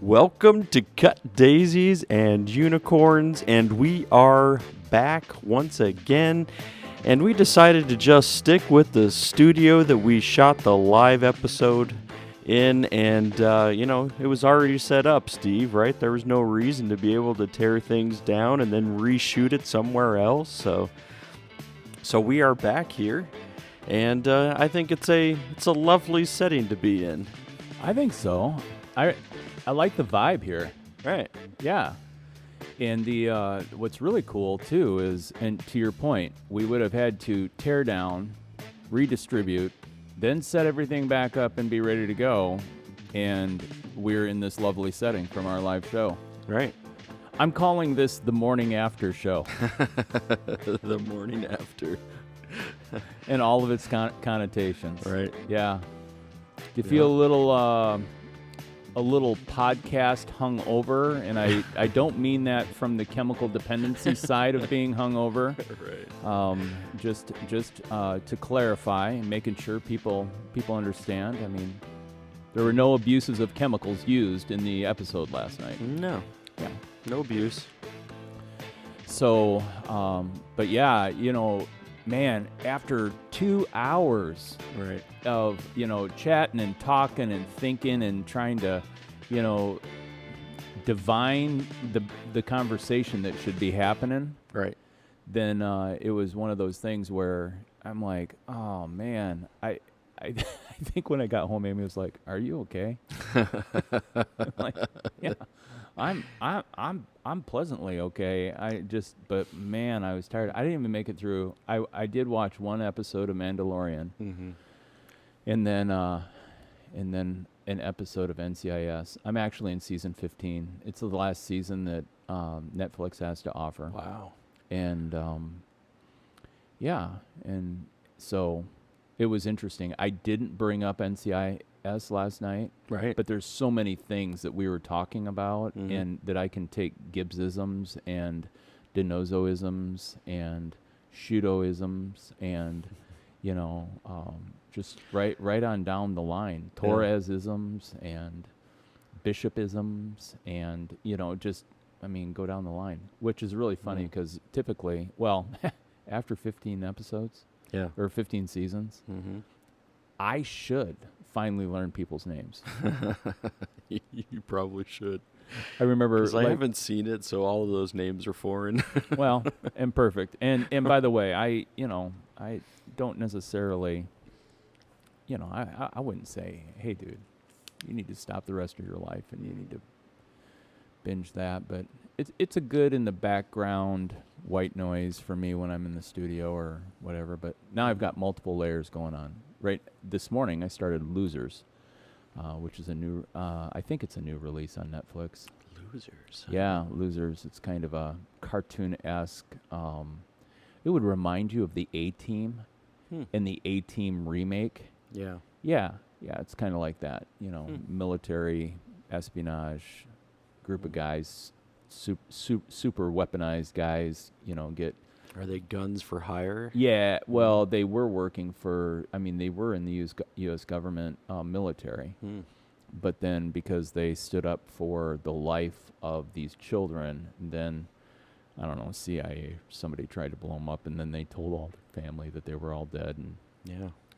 Welcome to Cut Daisies and Unicorns, and we are back once again. And we decided to just stick with the studio that we shot the live episode in, and it was already set up, Steve, right? There was no reason to be able to tear things down and then reshoot it somewhere else. So we are back here, and I think it's a lovely setting to be in. I think so. I like the vibe here. Right. Yeah. And the what's really cool too is, and to your point, we would have had to tear down, redistribute, then set everything back up and be ready to go. And we're in this lovely setting from our live show. Right. I'm calling this the morning after show. The morning after. And all of its connotations. Right. Yeah. Do you feel a little podcast hungover? And I don't mean that from the chemical dependency side of being hungover. Right. Just to clarify, and making sure people understand. I mean, there were no abuses of chemicals used in the episode last night. No. Yeah. No abuse. So, but yeah, man, after 2 hours Right. of, chatting and talking and thinking and trying to, divine the conversation that should be happening, Right. then it was one of those things where I'm like, oh man, I I think when I got home, Amy was like, "Are you okay?" I'm like, yeah, I'm pleasantly okay. But man, I was tired. I didn't even make it through. I did watch one episode of Mandalorian, and then an episode of NCIS. I'm actually in season 15. It's the last season that Netflix has to offer. Wow. And yeah, and so it was interesting. I didn't bring up NCIS last night, Right. but there's so many things that we were talking about, and that I can take Gibbsisms and Denozoisms and Shudoisms and just right on down the line, Torresisms and Bishopisms, and go down the line, which is really funny because typically, after 15 episodes, or 15 seasons, I should finally learn people's names. You probably should. I remember, 'Cause I haven't seen it, so all of those names are foreign. well, and perfect. And by the way, I don't necessarily, I wouldn't say, hey, dude, you need to stop the rest of your life and you need to binge that. But it's a good in the background white noise for me when I'm in the studio or whatever. But now I've got multiple layers going on. Right this morning I started Losers, which is a new, I think it's a new release on Netflix. Losers. Yeah, Losers. It's kind of a cartoon-esque. It would remind you of the A-Team and the A-Team remake. Yeah. Yeah, it's kind of like that. Military espionage group of guys, super weaponized guys. Get. Are they guns for hire? Yeah. Well, they were working for. I mean, they were in the U.S. government military. But then because they stood up for the life of these children, then, I don't know, CIA, somebody tried to blow them up, and then they told all their family that they were all dead. And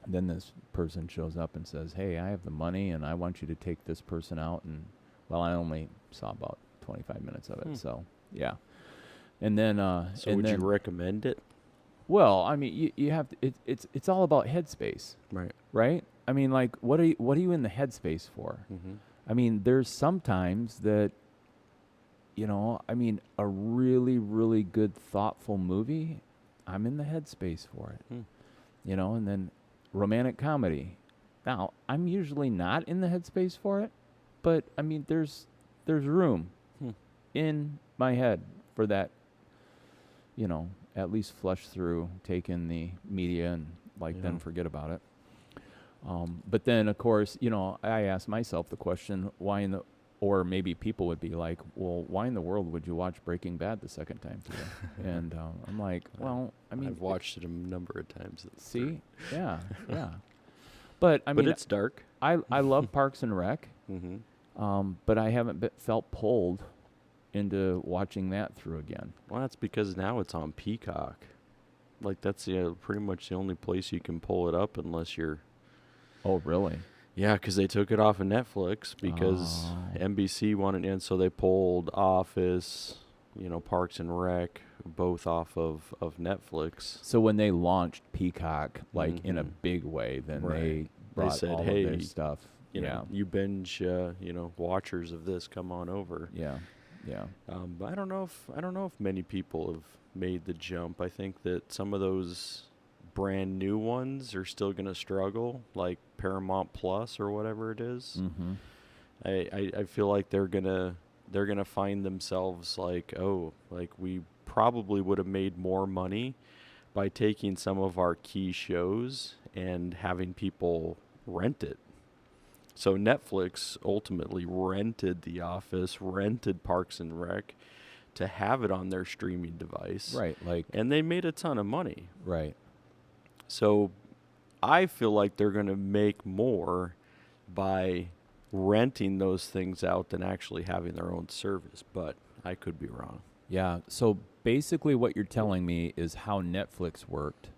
then this person shows up and says, hey, I have the money, and I want you to take this person out. And, I only saw about 25 minutes of it, so, yeah. And then... So would you recommend it? Well, I mean, you have to, it's all about headspace. Right? I mean, like, what are you in the headspace for? I mean, there's sometimes that, I mean, a really, really good, thoughtful movie, I'm in the headspace for it. And then romantic comedy. Now, I'm usually not in the headspace for it, but, I mean, there's room in my head for that, at least flush through, take in the media and, then forget about it. But then, of course, I ask myself the question, or maybe people would be like, well, why in the world would you watch Breaking Bad the second time through? And I'm like, well, I mean... I've watched it a number of times. See? Yeah. But, I mean... But it's dark. I love Parks and Rec. But I haven't felt pulled into watching that through again. Well, that's because now it's on Peacock. Like, that's pretty much the only place you can pull it up unless you're... Oh, really? Yeah, because they took it off of Netflix because NBC wanted, and so they pulled Office, Parks and Rec, both off of Netflix. So when they launched Peacock, like in a big way, then they brought said, all hey, of their stuff. You binge, watchers of this, come on over. Yeah. But I don't know if many people have made the jump. I think that some of those brand new ones are still going to struggle, like Paramount Plus or whatever it is. Mm-hmm. I feel like they're gonna find themselves like, we probably would have made more money by taking some of our key shows and having people rent it. So Netflix ultimately rented The Office, rented Parks and Rec to have it on their streaming device. Right, and they made a ton of money. Right. So I feel like they're going to make more by renting those things out than actually having their own service, but I could be wrong. Yeah, so basically what you're telling me is how Netflix worked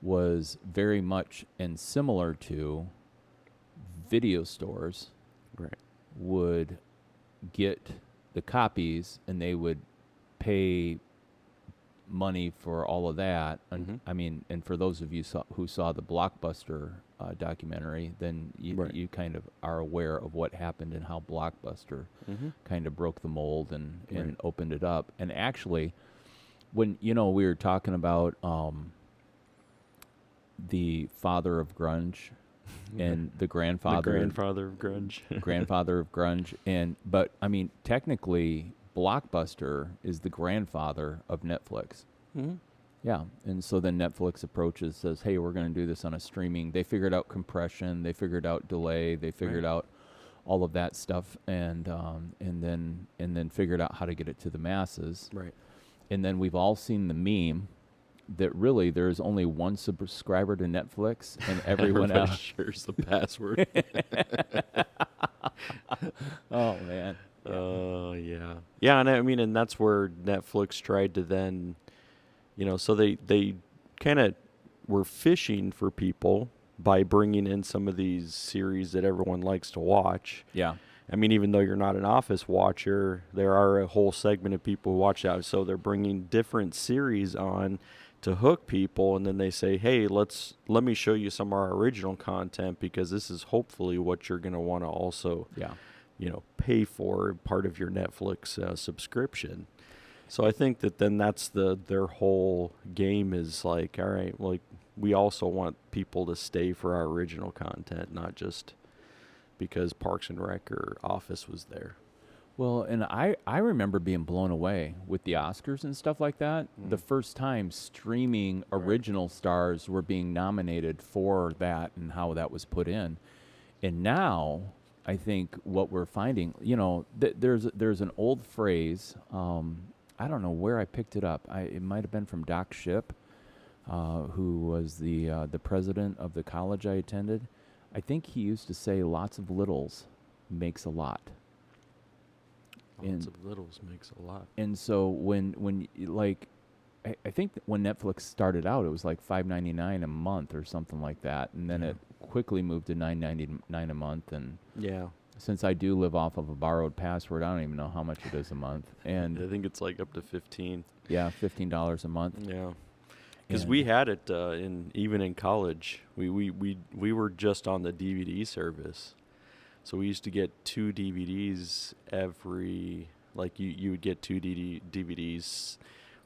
was very much and similar to video stores would get the copies and they would pay money for all of that. I mean, and for those of you who saw the Blockbuster documentary, then you kind of are aware of what happened and how Blockbuster kind of broke the mold and opened it up. And actually, when we were talking about the father of grunge and the grandfather of grunge. grandfather of grunge, but I mean, technically, Blockbuster is the grandfather of Netflix. Yeah, and so then Netflix approaches, says, "Hey, we're going to do this on a streaming." They figured out compression, they figured out delay, they figured out all of that stuff, and then figured out how to get it to the masses. Right. And then we've all seen the meme that really there's only one subscriber to Netflix, and everyone else shares the password. Oh man. Oh yeah, and I mean, and that's where Netflix tried to then, so they kind of were fishing for people by bringing in some of these series that everyone likes to watch. Yeah. I mean, even though you're not an Office watcher, there are a whole segment of people who watch that. So they're bringing different series on to hook people, and then they say, hey, let me show you some of our original content, because this is hopefully what you're going to want to also pay for, part of your Netflix subscription. So I think that then that's their whole game is like, all right, like we also want people to stay for our original content, not just because Parks and Rec or Office was there. Well, and I remember being blown away with the Oscars and stuff like that. The first time streaming original stars were being nominated for that and how that was put in. And now I think what we're finding, there's an old phrase. I don't know where I picked it up. It might have been from Doc Shipp, who was the president of the college I attended. I think he used to say lots of littles makes a lot. Lots of littles makes a lot. And so when like, I think that when Netflix started out, it was like $5.99 a month or something like that, and then it quickly moved to $9.99 a month. And since I do live off of a borrowed password, I don't even know how much it is a month. And I think it's like up to $15. Yeah, $15 a month. Yeah, because we had it even in college. We were just on the DVD service. So we used to get 2 DVDs every, like you would get 2 DVDs,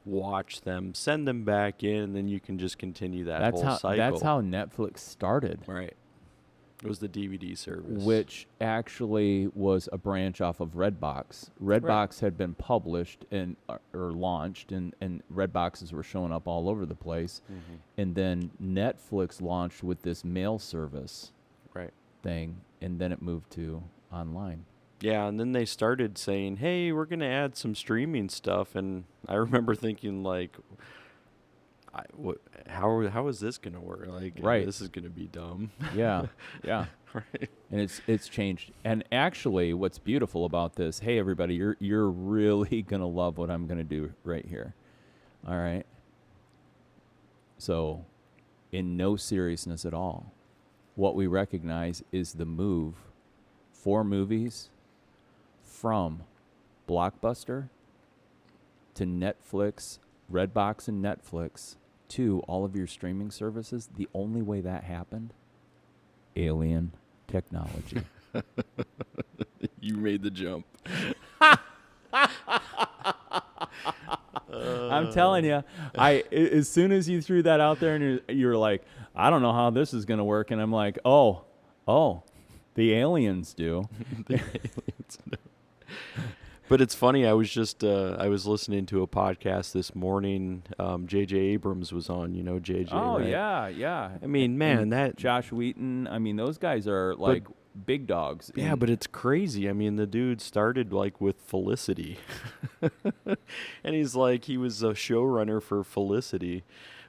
watch them, send them back in, and then you can just continue that whole cycle. That's how Netflix started. Right. It was the DVD service. Which actually was a branch off of Redbox. Redbox had been published or launched, and Redboxes were showing up all over the place. And then Netflix launched with this mail service thing, and then it moved to online. Yeah, and then they started saying, hey, we're going to add some streaming stuff. And I remember thinking, like, how is this gonna work? Like, Right. this is gonna be dumb. Yeah, yeah. Right. And it's changed. And actually, what's beautiful about this? Hey, everybody, you're really gonna love what I'm gonna do right here. All right. So, in no seriousness at all, what we recognize is the move for movies from Blockbuster to Netflix, Redbox, and Netflix to all of your streaming services. The only way that happened, alien technology. You made the jump. I'm telling you, as soon as you threw that out there and you're like, I don't know how this is going to work, and I'm like, oh, the aliens do. The aliens do. But it's funny. I was listening to a podcast this morning. J.J. Abrams was on. You know J.J. Oh, right? yeah. I mean, man, that Josh Wheaton. I mean, those guys are like big dogs. Yeah, but it's crazy. I mean, the dude started like with Felicity, and he was a showrunner for Felicity,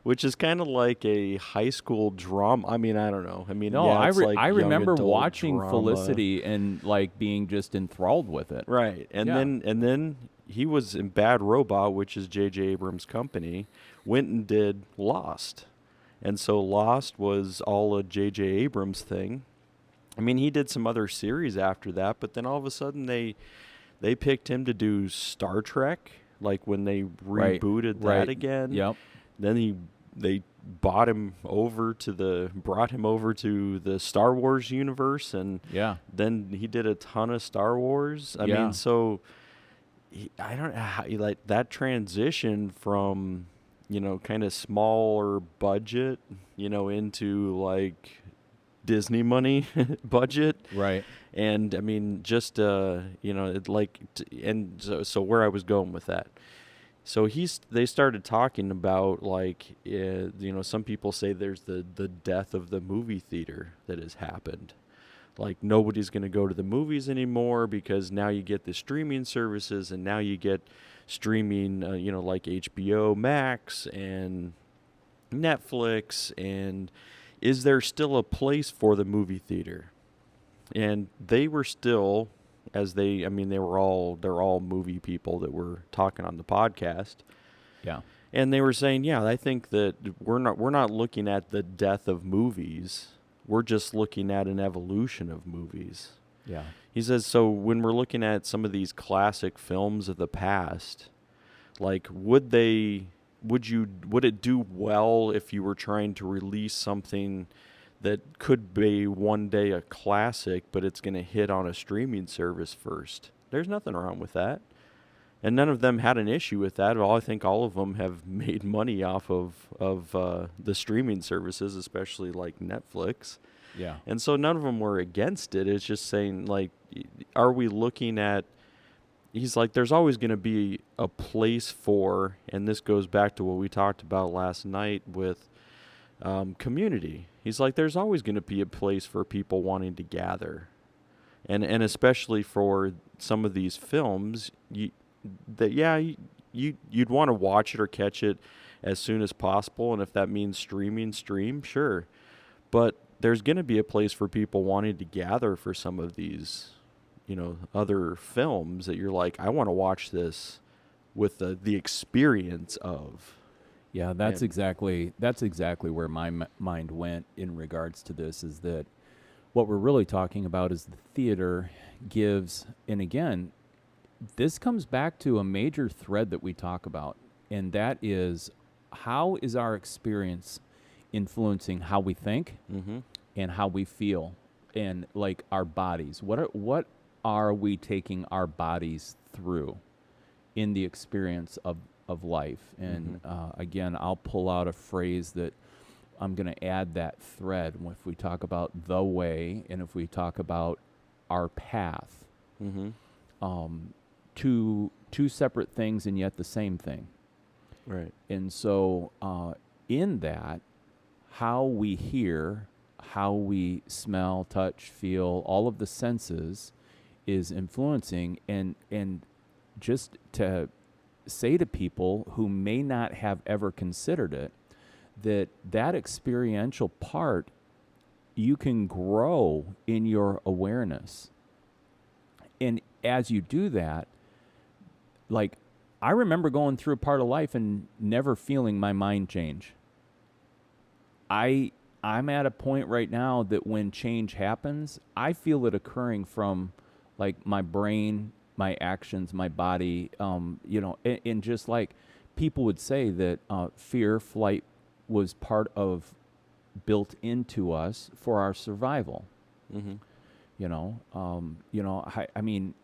which is kind of like a high school drama. I mean, I don't know. I mean, no, yeah, it's like I young remember adult watching drama. Felicity and like being just enthralled with it. Right, and then he was in Bad Robot, which is J.J. Abrams' company, went and did Lost, and so Lost was all a J.J. Abrams thing. I mean, he did some other series after that, but then all of a sudden they picked him to do Star Trek, like when they rebooted that again. Yep. Then they brought him over to the Star Wars universe, and then he did a ton of Star Wars. I mean, so I don't know how like that transition from, you know, kind of smaller budget, you know, into like Disney money budget. Right. And I mean, just, you know, so where I was going with that. So they started talking about like, you know, some people say there's the death of the movie theater that has happened. Like nobody's going to go to the movies anymore because now you get the streaming services, and now you get streaming, you know, like HBO Max and Netflix. And is there still a place for the movie theater? And they were still, they're all movie people that were talking on the podcast. Yeah. And they were saying, yeah, I think that we're not looking at the death of movies. We're just looking at an evolution of movies. Yeah. He says, so when we're looking at some of these classic films of the past, like would it do well if you were trying to release something that could be one day a classic, but it's going to hit on a streaming service first? There's nothing wrong with that. And none of them had an issue with that. I think all of them have made money off of the streaming services, especially like Netflix. Yeah. And so none of them were against it. It's just saying, like, are we looking at, he's like, there's always going to be a place for, and this goes back to what we talked about last night with community. He's like, there's always going to be a place for people wanting to gather. And especially for some of these films, you'd want to watch it or catch it as soon as possible. And if that means stream, sure. But there's going to be a place for people wanting to gather for some of these, you know, other films that you're like, I want to watch this with the experience of. Yeah, that's exactly where my mind went in regards to this, is that what we're really talking about is the theater gives, and again, this comes back to a major thread that we talk about, and that is, how is our experience influencing how we think and how we feel, and like our bodies? What are we taking our bodies through in the experience of life? And again, I'll pull out a phrase that I'm going to add that thread if we talk about the way, and if we talk about our path. Two separate things and yet the same thing. Right. And so in that, how we hear, how we smell, touch, feel, all of the senses is influencing. And just to say to people who may not have ever considered it, that experiential part, you can grow in your awareness. And as you do that, like, I remember going through a part of life and never feeling my mind change. I'm at a point right now that when change happens, I feel it occurring from like my brain, my actions, my body, and just like people would say that fear, flight was part of built into us for our survival. Mm-hmm. I mean,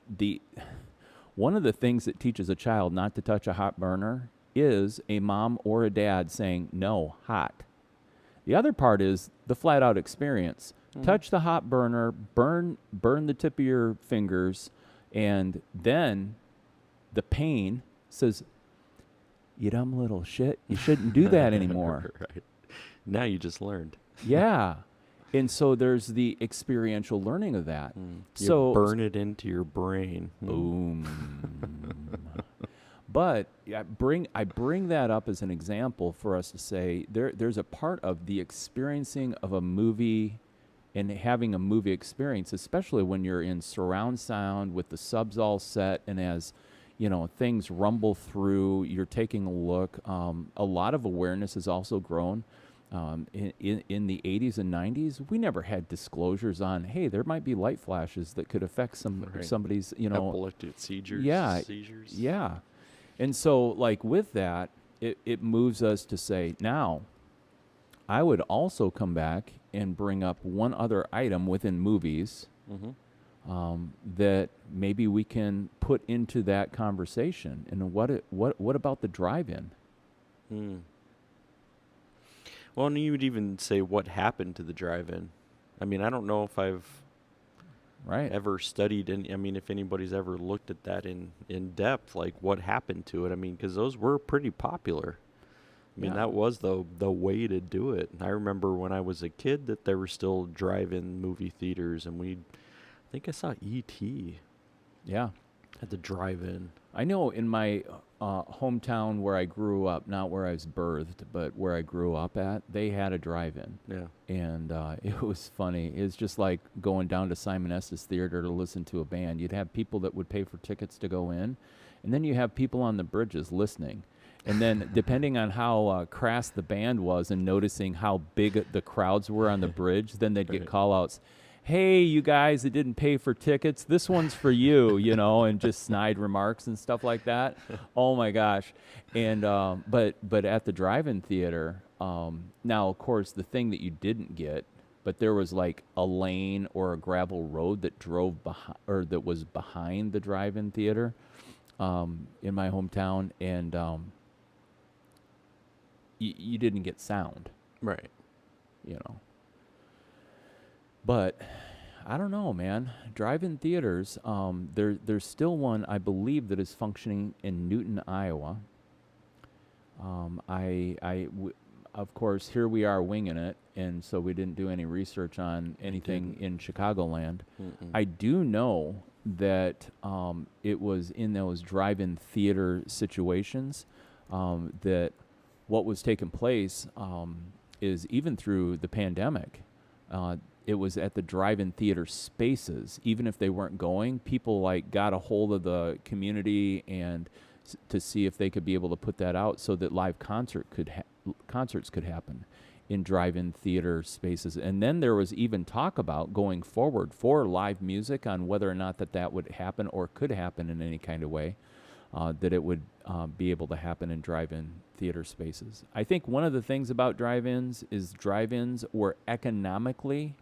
one of the things that teaches a child not to touch a hot burner is a mom or a dad saying, no, hot. The other part is the flat out experience. Mm-hmm. Touch the hot burner, burn the tip of your fingers, and then the pain says, you dumb little shit, you shouldn't do that anymore. Right. Now you just learned. Yeah. And so there's the experiential learning of that. You burn it into your brain. Boom. But I bring that up as an example for us to say there's a part of the experiencing of a movie and having a movie experience, especially when you're in surround sound with the subs all set, and as things rumble through, you're taking a look. A lot of awareness has also grown. In the 80s and 90s, we never had disclosures on, hey, there might be light flashes that could affect somebody's, epileptic seizures. Yeah. And so, like, with that, it moves us to say, now, I would also come back and bring up one other item within movies that maybe we can put into that conversation. And what about the drive-in? Well, and you would even say what happened to the drive-in. I mean, I don't know if I've ever studied, and I mean, if anybody's ever looked at that in depth, like what happened to it. I mean, because those were pretty popular. I mean, that was the way to do it. I remember when I was a kid that there were still drive-in movie theaters, and I think I saw E.T. Yeah. At the drive-in. I know in my hometown where I grew up, not where I was birthed, but where I grew up at, they had a drive-in. Yeah. And it was funny. It was just like going down to Simon Estes Theater to listen to a band. You'd have people that would pay for tickets to go in, and then you have people on the bridges listening. And then depending on how crass the band was and noticing how big the crowds were on the bridge, then they'd get call-outs. Hey, you guys that didn't pay for tickets, this one's for you, and just snide remarks and stuff like that. Oh my gosh. And but at the drive-in theater, now of course the thing that you didn't get, but there was like a lane or a gravel road that drove behind, or that was behind the drive-in theater in my hometown, and you didn't get sound. Right. But I don't know, man. Drive-in theaters, there's still one, I believe, that is functioning in Newton, Iowa. Of course, here we are winging it, and so we didn't do any research on anything in Chicagoland. I do know that it was in those drive-in theater situations that what was taking place is even through the pandemic, it was at the drive-in theater spaces. Even if they weren't going, people like got a hold of the community and to see if they could be able to put that out so that live concerts could happen in drive-in theater spaces. And then there was even talk about going forward for live music on whether or not that would happen or could happen in any kind of way, that it would be able to happen in drive-in theater spaces. I think one of the things about drive-ins is drive-ins were economically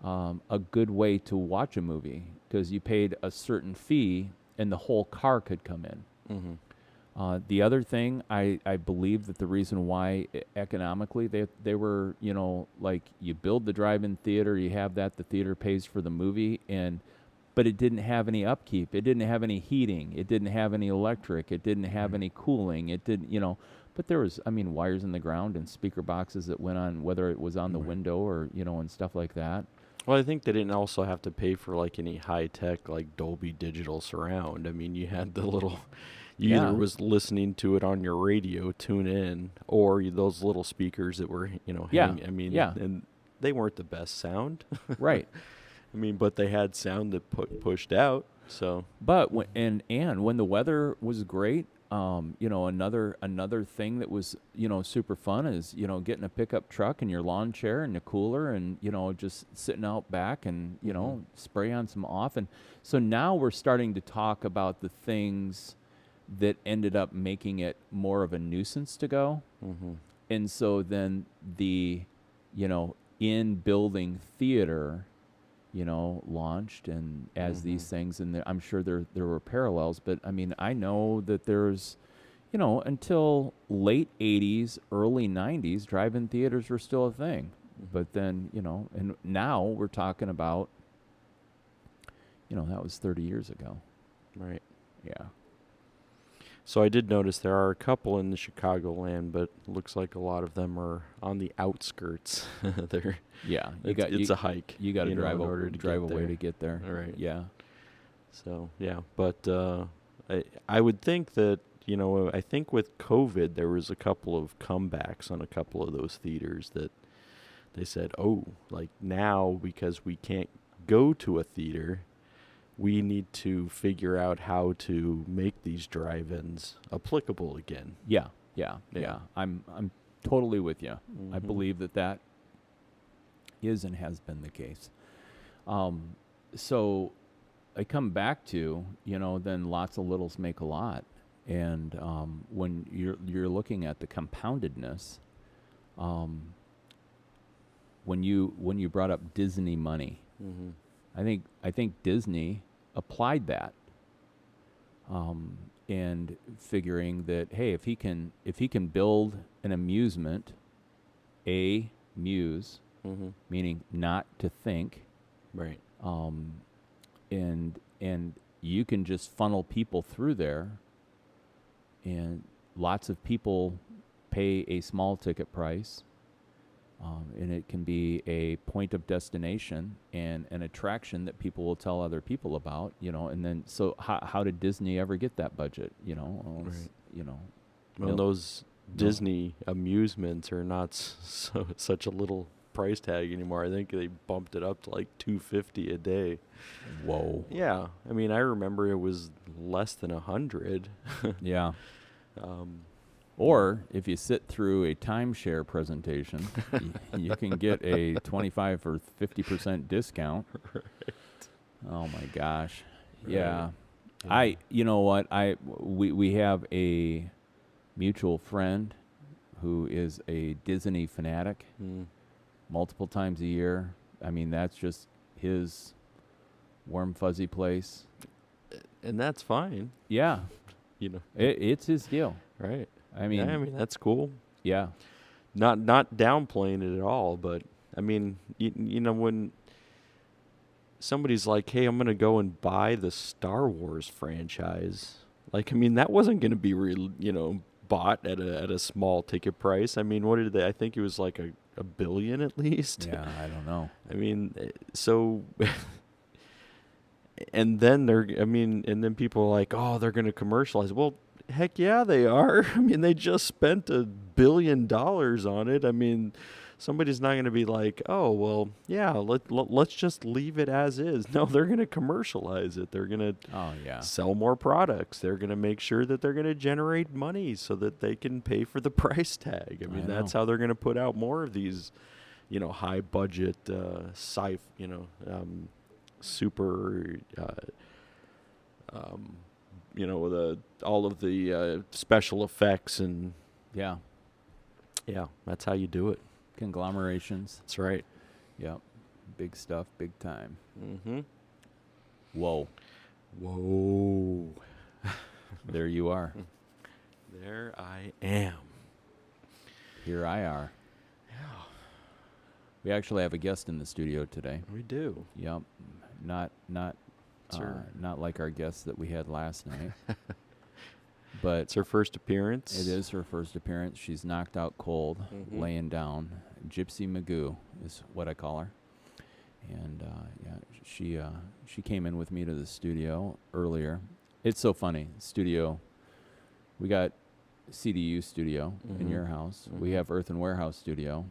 a good way to watch a movie because you paid a certain fee and the whole car could come in. The other thing, I believe that the reason why economically they were, like you build the drive-in theater, you have that, the theater pays for the movie, but it didn't have any upkeep. It didn't have any heating. It didn't have any electric. It didn't have any cooling. It didn't, but there was, wires in the ground and speaker boxes that went on, whether it was on the window or, and stuff like that. Well, I think they didn't also have to pay for like any high-tech like Dolby Digital surround. I mean, you had the little You either was listening to it on your radio, tune in, or those little speakers that were, hanging. I mean, and they weren't the best sound. Right. I mean, but they had sound that pushed out. So, but when the weather was great, another thing that was super fun is getting a pickup truck and your lawn chair and a cooler and just sitting out back and spray on some off. And so now we're starting to talk about the things that ended up making it more of a nuisance to go. And so then the in building theater launched, and as these things, and I'm sure there were parallels, but I mean, I know that there's, until late 80s, early 90s, drive-in theaters were still a thing. But then, and now we're talking about, that was 30 years ago. Right. Yeah. So I did notice there are a couple in the Chicagoland, but looks like a lot of them are on the outskirts. Yeah, it's a hike. You got to drive away to get there. All right. Yeah. So yeah, but I would think that I think with COVID there was a couple of comebacks on a couple of those theaters that they said, oh, like now because we can't go to a theater, we need to figure out how to make these drive-ins applicable again. Yeah. I'm totally with you. I believe that is and has been the case. So I come back to, then lots of littles make a lot. And when you're looking at the compoundedness, when you brought up Disney money, I think Disney applied that, and figuring that, hey, if he can build an amusement, muse, meaning not to think, right, and you can just funnel people through there, and lots of people pay a small ticket price. And it can be a point of destination and an attraction that people will tell other people about, and then so how did Disney ever get that budget? Well, those Disney amusements are not such a little price tag anymore. I think they bumped it up to like $250 a day. Whoa. Yeah, I mean, I remember it was less than 100. Yeah. Or if you sit through a timeshare presentation, you can get a 25 or 50% discount. Right. Oh my gosh. Right. Yeah. You know what? We have a mutual friend who is a Disney fanatic. Multiple times a year. I mean, that's just his warm fuzzy place. And that's fine. Yeah. It's his deal. Right. I mean, that's cool. Yeah. Not downplaying it at all, but I mean, when somebody's like, "Hey, I'm going to go and buy the Star Wars franchise." Like, I mean, that wasn't going to be bought at a small ticket price. I mean, what did they? I think it was like a billion at least. Yeah, I don't know. I mean, so and then people are like, "Oh, they're going to commercialize." Well, heck yeah, they are. I mean, they just spent $1 billion on it. I mean, somebody's not going to be like, oh, well, yeah, let's just leave it as is. No, they're going to commercialize it. They're going to sell more products. They're going to make sure that they're going to generate money so that they can pay for the price tag. I mean, that's how they're going to put out more of these, high budget, super, all of the special effects and yeah, that's how you do it. Conglomerations. That's right. Yep, big stuff, big time. Whoa. There you are. There I am. Here I are. Yeah. We actually have a guest in the studio today. We do. Yep. Not like our guest that we had last night. But it's her first appearance. It is her first appearance. She's knocked out cold, laying down. Gypsy Magoo is what I call her. And she came in with me to the studio earlier. It's so funny. Studio We got CDU studio in your house. We have Earth and Warehouse studio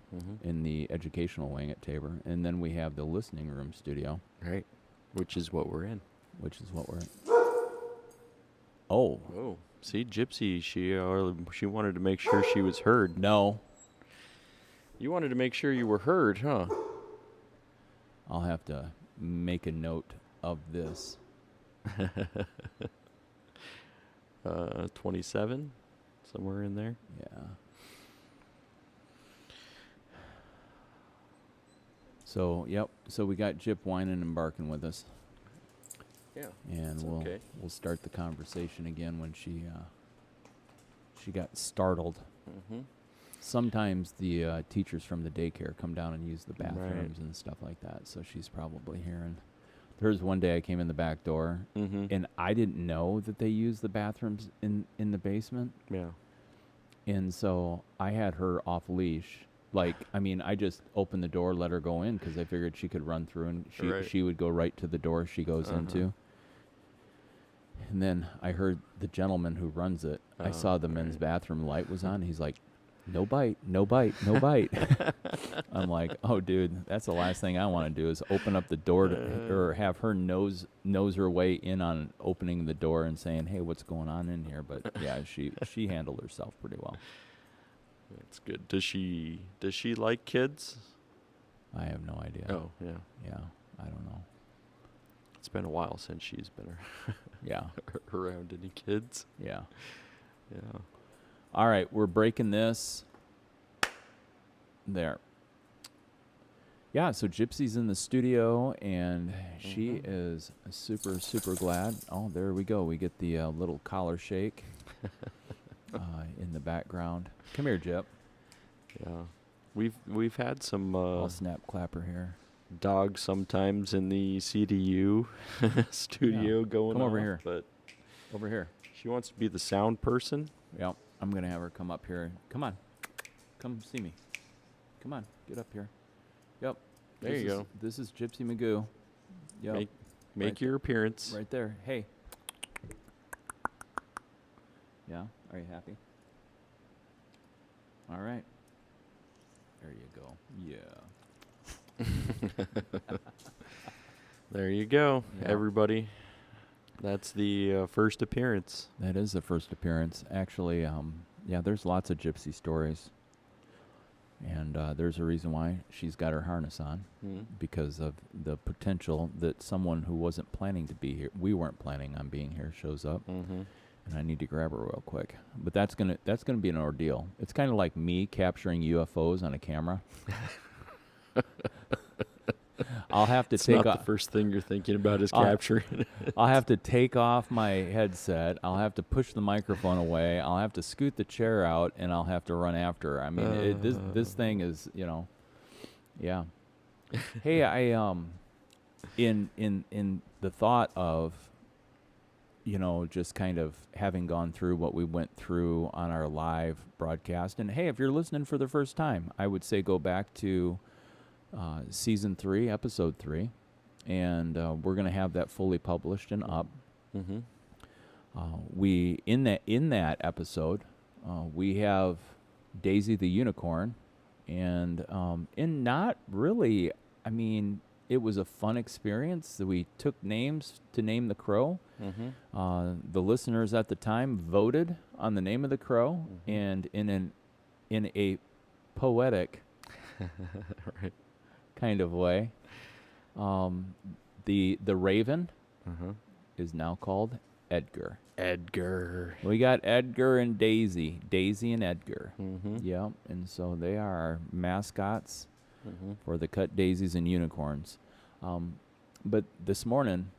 in the educational wing at Tabor. And then we have the listening room studio. Right. Which is what we're in. Oh. Oh. See, Gypsy, she wanted to make sure she was heard. No. You wanted to make sure you were heard, huh? I'll have to make a note of this. 27, somewhere in there. Yeah. So, yep. So we got Jip whining and barking with us. Yeah. And we'll start the conversation again when she got startled. Sometimes the teachers from the daycare come down and use the bathrooms and stuff like that. So she's probably hearing. There was one day I came in the back door, and I didn't know that they use the bathrooms in the basement. Yeah. And so I had her off leash. Like, I mean, I just opened the door, let her go in, because I figured she could run through, and she would go right to the door she goes into. And then I heard the gentleman who runs it. I saw the men's bathroom light was on. He's like, no bite, no bite, no bite. I'm like, oh, dude, that's the last thing I want to do is open up the door or have her nose her way in on opening the door and saying, hey, what's going on in here? But, yeah, she handled herself pretty well. That's good. Does she like kids? I have no idea. Oh, yeah. Yeah, I don't know. It's been a while since she's been around any kids. Yeah. Yeah. All right, we're breaking this. There. Yeah, so Gypsy's in the studio, and she is super, super glad. Oh, there we go. We get the little collar shake in the background. Come here, Gyp. Yeah. We've had some I'll snap clapper here. Dogs sometimes in the CDU studio going Come over off, here. But over here. She wants to be the sound person. Yep. I'm going to have her come up here. Come on. Come see me. Come on. Get up here. Yep. There you go. This is Gypsy Magoo. Yep. Make your appearance. Right there. Hey. Yeah? Are you happy? All right. There you go. Yeah. There you go, Yeah. Everybody. That's the first appearance. That is the first appearance. Actually, yeah, there's lots of Gypsy stories. And there's a reason why she's got her harness on, because of the potential that someone who wasn't planning to be here, we weren't planning on being here, shows up. And I need to grab her real quick. But that's gonna be an ordeal. It's kind of like me capturing UFOs on a camera. I'll have to take off. The first thing you're thinking about is capturing. I'll have to take off my headset. I'll have to push the microphone away. I'll have to scoot the chair out, and I'll have to run after her. I mean, this thing is, yeah. Hey, I in the thought of, just kind of having gone through what we went through on our live broadcast, and hey, if you're listening for the first time, I would say go back to Season 3, Episode 3, and we're going to have that fully published and up. We in that episode, we have Daisy the unicorn, and not really. I mean, it was a fun experience. We took names to name the crow. The listeners at the time voted on the name of the crow, and in a poetic Right. kind of way, the raven is now called Edgar. We got Edgar and Daisy and Edgar. Yeah, and so they are our mascots for the cut daisies and unicorns. But this morning,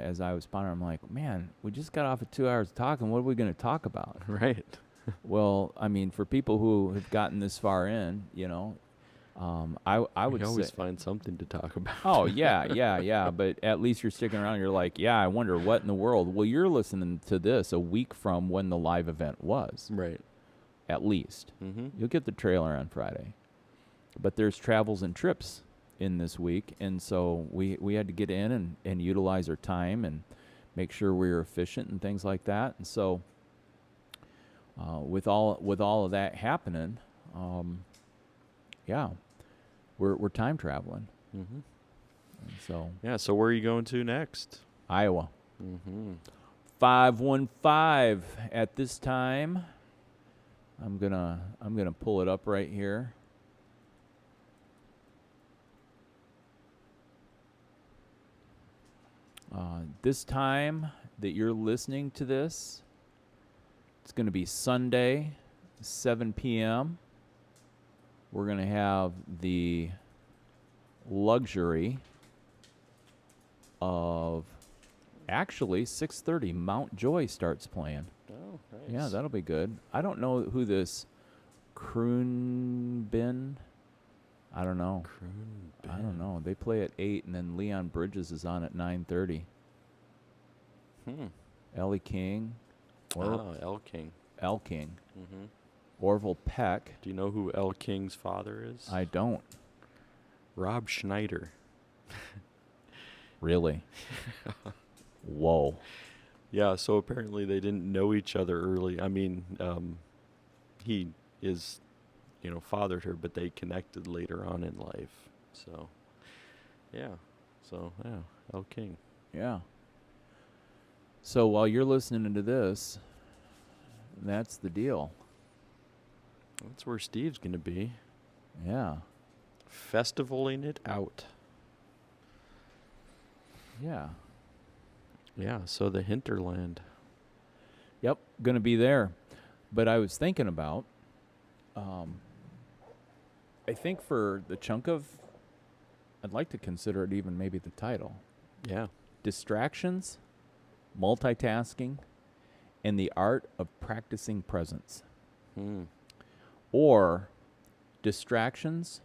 as I was pondering, I'm like, man, we just got off of 2 hours talking. What are we going to talk about? Right. Well, I mean, for people who have gotten this far in, I would always say, find something to talk about. Oh, yeah. But at least you're sticking around. You're like, yeah, I wonder what in the world. Well, you're listening to this a week from when the live event was. Right. At least. You'll get the trailer on Friday. But there's travels and trips in this week. And so we had to get in and utilize our time and make sure we were efficient and things like that. And so with all of that happening, yeah, we're time traveling. Mm-hmm. So Yeah. So where are you going to next? Iowa. Mm-hmm. 515 at this time. I'm gonna pull it up right here. This time that you're listening to this, it's going to be Sunday, 7 p.m. We're going to have the luxury of actually 6:30 Mount Joy starts playing. Oh, nice. Yeah, that'll be good. I don't know who this Kroonbin. I don't know. I don't know. They play at 8, and then Leon Bridges is on at 9:30. Ellie King. El King. El King. Mm-hmm. Orville Peck. Do you know who El King's father is? I don't. Rob Schneider. Really? Whoa. Yeah, so apparently they didn't know each other early. I mean, he is, fathered her, but they connected later on in life. So, yeah. El King. Yeah. So while you're listening to this, that's the deal. That's where Steve's going to be. Yeah. Festivaling it out. Yeah. Yeah, so the hinterland. Yep, going to be there. But I was thinking about, I think for the chunk of, I'd like to consider it even maybe the title. Yeah. Distractions, multitasking, and the art of practicing presence. Or distractions,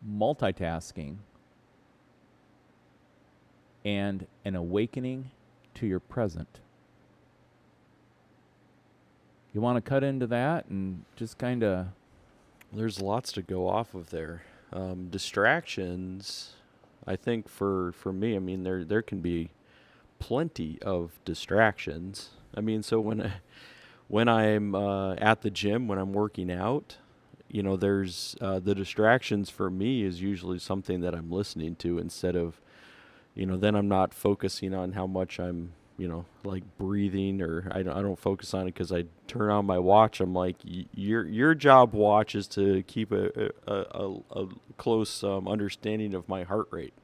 multitasking, and an awakening to your present. You want to cut into that and just kind of... There's lots to go off of there. Distractions, I think for me, I mean, there can be plenty of distractions. I mean, so when I'm at the gym, when I'm working out, there's the distractions for me is usually something that I'm listening to instead of, then I'm not focusing on how much I'm, like breathing, or I don't focus on it because I turn on my watch. I'm like, your job, watch, is to keep a close understanding of my heart rate.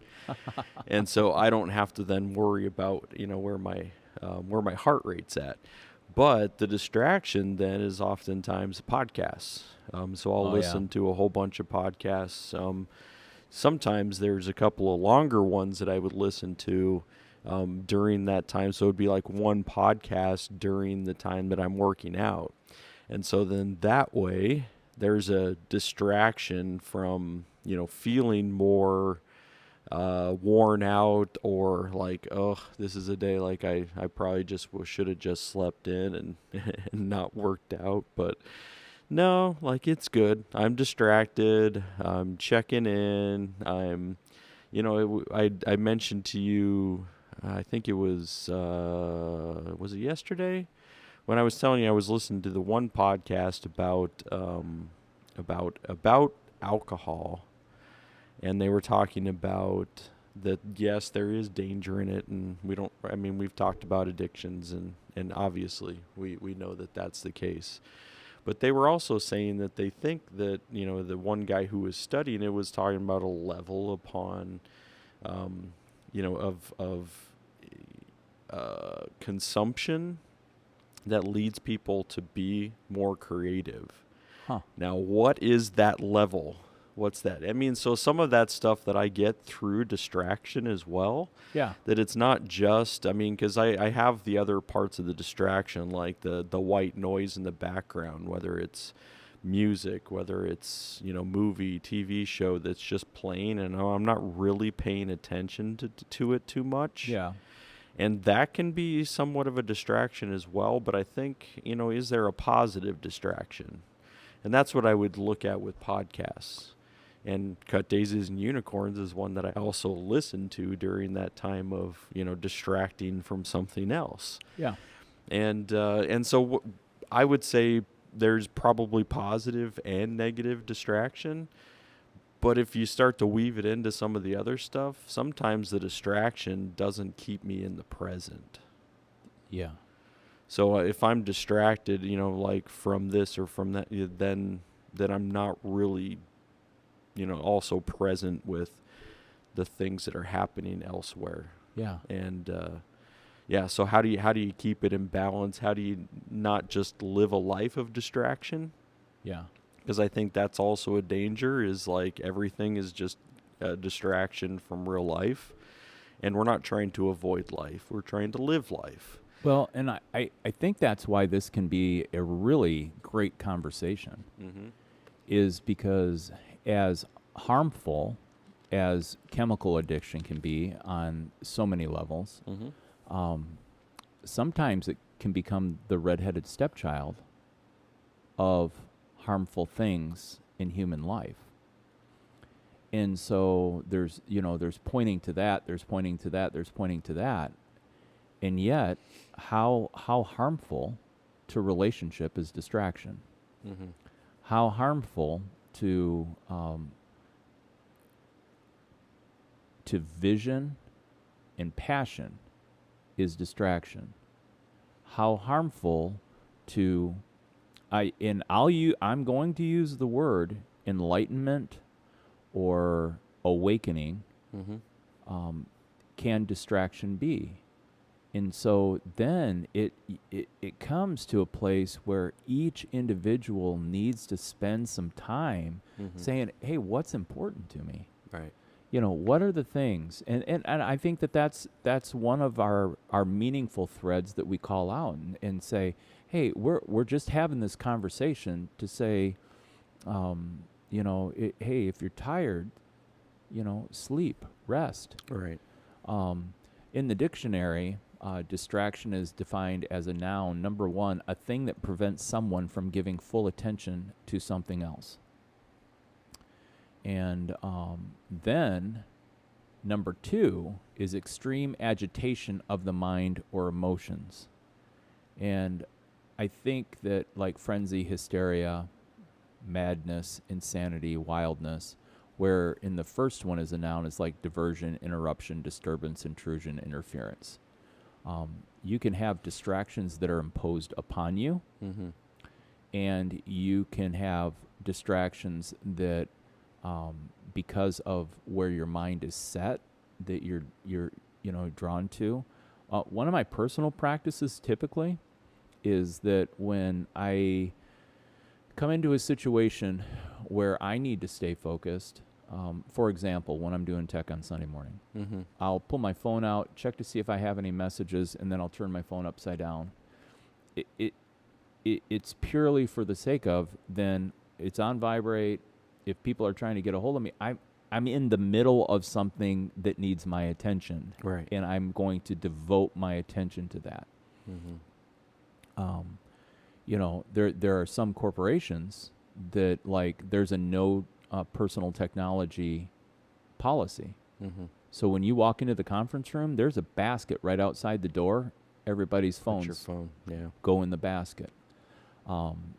And so I don't have to then worry about, where my heart rate's at. But the distraction then is oftentimes podcasts. So I'll listen to a whole bunch of podcasts. Sometimes there's a couple of longer ones that I would listen to during that time. So it would be like one podcast during the time that I'm working out. And so then that way there's a distraction from, feeling more worn out, or like, oh, this is a day like I probably just should have just slept in and, and not worked out. But no, like, it's good. I'm distracted. I'm checking in. I'm, I mentioned to you, I think it was it yesterday? When I was telling you I was listening to the one podcast about alcohol. And they were talking about that, yes, there is danger in it, and we've talked about addictions, and obviously we know that that's the case. But they were also saying that they think that, the one guy who was studying it was talking about a level upon, of consumption that leads people to be more creative. Huh. Now, what is that level? What's that? I mean, so some of that stuff that I get through distraction as well. Yeah. That it's not just, because I have the other parts of the distraction, like the white noise in the background, whether it's music, whether it's, movie, TV show that's just playing, and I'm not really paying attention to it too much. Yeah. And that can be somewhat of a distraction as well. But I think, is there a positive distraction? And that's what I would look at with podcasts. And Cut Daisies and Unicorns is one that I also listen to during that time of, distracting from something else. Yeah. And so I would say there's probably positive and negative distraction. But if you start to weave it into some of the other stuff, sometimes the distraction doesn't keep me in the present. Yeah. So if I'm distracted, like from this or from that, then I'm not really, also present with the things that are happening elsewhere. Yeah. And yeah, so how do you keep it in balance? How do you not just live a life of distraction? Yeah. Because I think that's also a danger, is like everything is just a distraction from real life. And we're not trying to avoid life. We're trying to live life. Well, and I think that's why this can be a really great conversation, is because as harmful as chemical addiction can be on so many levels, sometimes it can become the redheaded stepchild of harmful things in human life. And so there's pointing to that, there's pointing to that, there's pointing to that. And yet, how harmful to relationship is distraction? How harmful to vision and passion is distraction? How harmful to I'm going to use the word enlightenment or awakening. Can distraction be? And so then it comes to a place where each individual needs to spend some time saying, hey, what's important to me? Right. What are the things? And I think that's one of our meaningful threads that we call out and say, hey, we're just having this conversation to say, hey, if you're tired, sleep, rest. Right. In the dictionary, distraction is defined as a noun. Number one, a thing that prevents someone from giving full attention to something else. And then number two is extreme agitation of the mind or emotions. And I think that like frenzy, hysteria, madness, insanity, wildness, where in the first one is a noun, is like diversion, interruption, disturbance, intrusion, interference. You can have distractions that are imposed upon you, and you can have distractions that, because of where your mind is set, that you're drawn to. One of my personal practices typically is that when I come into a situation where I need to stay focused, for example, when I'm doing tech on Sunday morning, I'll pull my phone out, check to see if I have any messages, and then I'll turn my phone upside down. It's purely for the sake of, then it's on vibrate. If people are trying to get a hold of me, I'm in the middle of something that needs my attention, right? And I'm going to devote my attention to that. There are some corporations that, like, there's a no personal technology policy. So when you walk into the conference room, there's a basket right outside the door. Everybody's phones your phone, go in the basket. And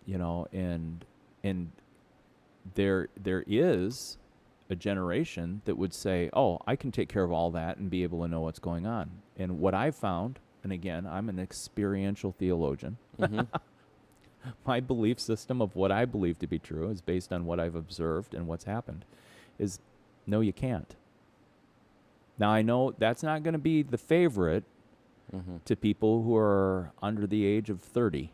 there is a generation that would say, oh, I can take care of all that and be able to know what's going on. And what I've found, and again, I'm an experiential theologian, my belief system of what I believe to be true is based on what I've observed and what's happened, is no, you can't. Now, I know that's not going to be the favorite to people who are under the age of 30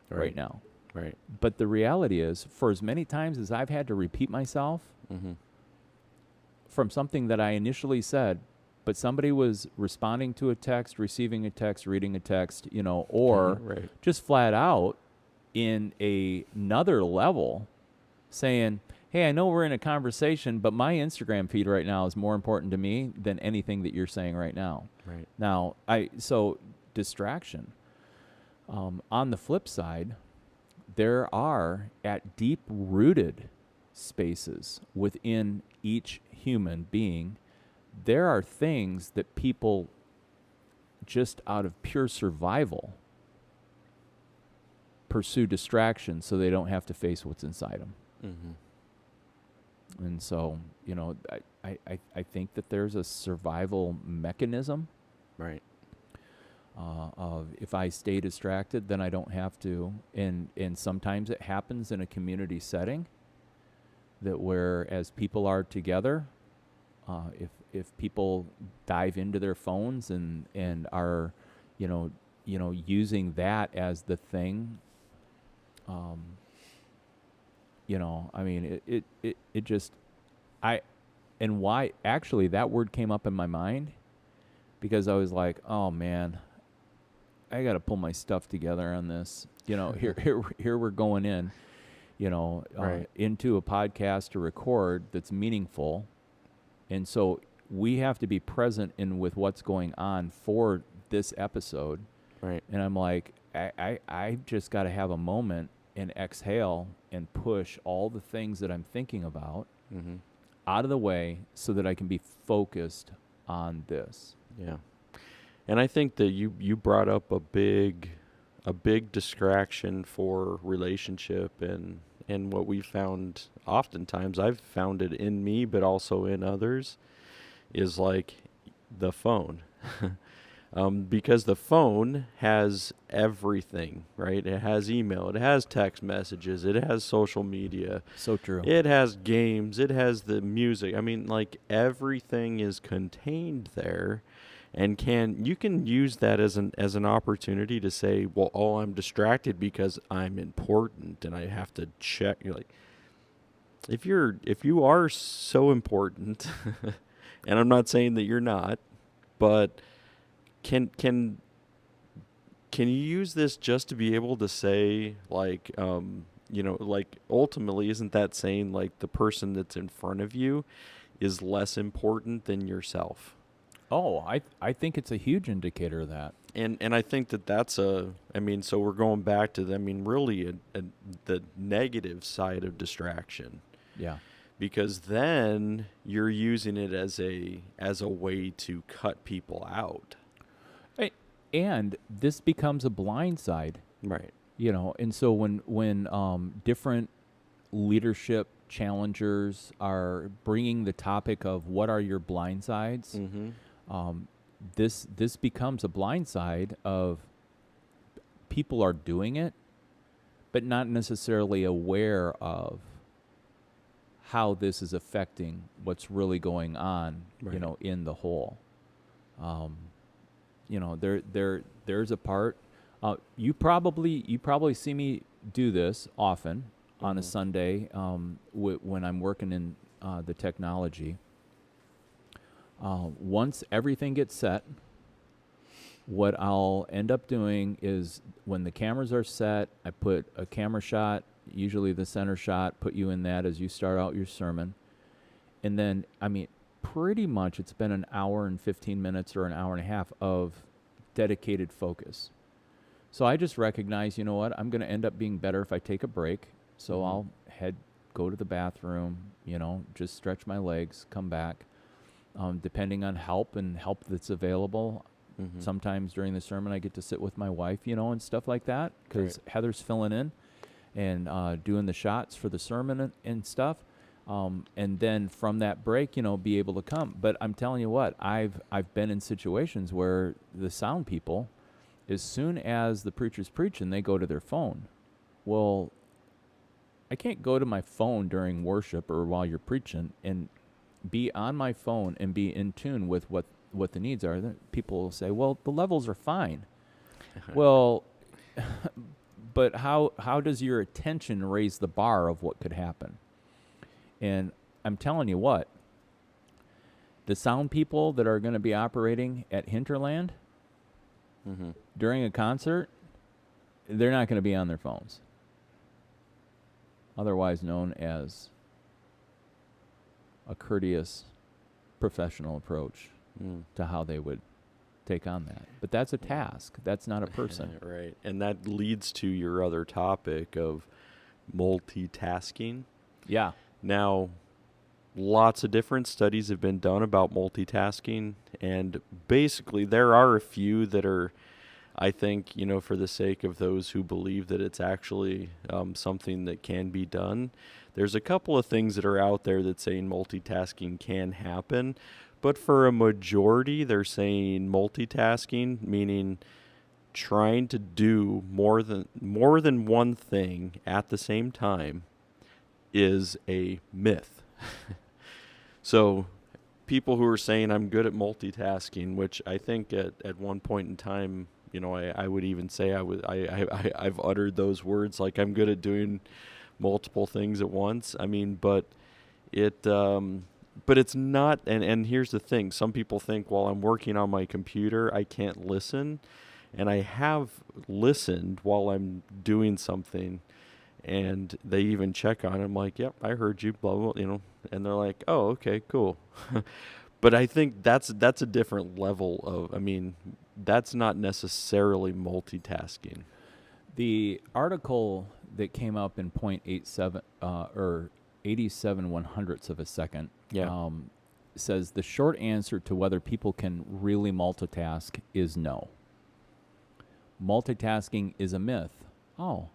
right now. Right. But the reality is, for as many times as I've had to repeat myself from something that I initially said, but somebody was responding to a text, receiving a text, reading a text, or just flat out in another level saying, hey, I know we're in a conversation, but my Instagram feed right now is more important to me than anything that you're saying right now. Right. Now, so distraction. On the flip side, there are at deep-rooted spaces within each human being, there are things that people, just out of pure survival, pursue distraction so they don't have to face what's inside them. Mm-hmm. And so, I think that there's a survival mechanism. Right. Of if I stay distracted, then I don't have to. And sometimes it happens in a community setting that where as people are together, if people dive into their phones and are, using that as the thing, it just, and why, actually that word came up in my mind because I was like, oh man, I got to pull my stuff together on this. Here we're going in, Right. into a podcast to record that's meaningful. And so we have to be present with what's going on for this episode. Right. And I'm like, I've just got to have a moment and exhale and push all the things that I'm thinking about Mm-hmm. out of the way so that I can be focused on this. Yeah. And I think that you brought up a big distraction for relationship and what we found oftentimes, I've found it in me but also in others, is like the phone. Because the phone has everything, right? It has email, it has text messages, it has social media. So true. It has games, it has the music. I mean, like everything is contained there. And you can use that as an opportunity to say, well, oh, I'm distracted because I'm important and I have to check. You're like, if you are so important, and I'm not saying that you're not, but can you use this just to be able to say like like ultimately, isn't that saying like the person that's in front of you is less important than yourself? Oh, I think it's a huge indicator of that. And I think that's so we're going back to really the negative side of distraction. Yeah. Because then you're using it as a way to cut people out. And this becomes a blind side. Right. And so when different leadership challengers are bringing the topic of what are your blind sides, Mm-hmm. This becomes a blind side of people are doing it, but not necessarily aware of how this is affecting what's really going on, Right. In the whole. There's a part. You probably see me do this often on a Mhm. Sunday when I'm working in the technology. Once everything gets set, what I'll end up doing is when the cameras are set, I put a camera shot, usually the center shot, put you in that as you start out your sermon. And then, pretty much it's been an hour and 15 minutes or an hour and a half of dedicated focus. So I just recognize, you know what, I'm going to end up being better if I take a break. So I'll go to the bathroom, just stretch my legs, come back. Depending on help that's available. Mm-hmm. Sometimes during the sermon I get to sit with my wife, and stuff like that, because Right. Heather's filling in and doing the shots for the sermon and stuff. And then from that break, be able to come. But I'm telling you what, I've been in situations where the sound people, as soon as the preacher's preaching, they go to their phone. Well, I can't go to my phone during worship or while you're preaching and be on my phone and be in tune with what the needs are. Then people will say, well, the levels are fine. Well, but how does your attention raise the bar of what could happen? And I'm telling you what, the sound people that are going to be operating at Hinterland Mm-hmm. during a concert, they're not going to be on their phones. Otherwise known as a courteous, professional approach to how they would take on that. But that's a task. That's not a person. Right. And that leads to your other topic of multitasking. Yeah. Now, lots of different studies have been done about multitasking, and basically there are a few that are I think, for the sake of those who believe that it's actually something that can be done, there's a couple of things that are out there that saying multitasking can happen. But for a majority, they're saying multitasking, meaning trying to do more than one thing at the same time, is a myth. So people who are saying I'm good at multitasking, which I think at one point in time, I would even say I've uttered those words, like I'm good at doing multiple things at once. I mean, it but it's not. And here's the thing: some people think, while I'm working on my computer, I can't listen, and I have listened while I'm doing something. And they even check on it. I'm like, yep, I heard you, blah, blah, and they're like, oh, okay, cool. But I think that's a different level of, that's not necessarily multitasking. The article that came up in 0.87 or 87 100ths of a second says the short answer to whether people can really multitask is no. Multitasking is a myth. Oh.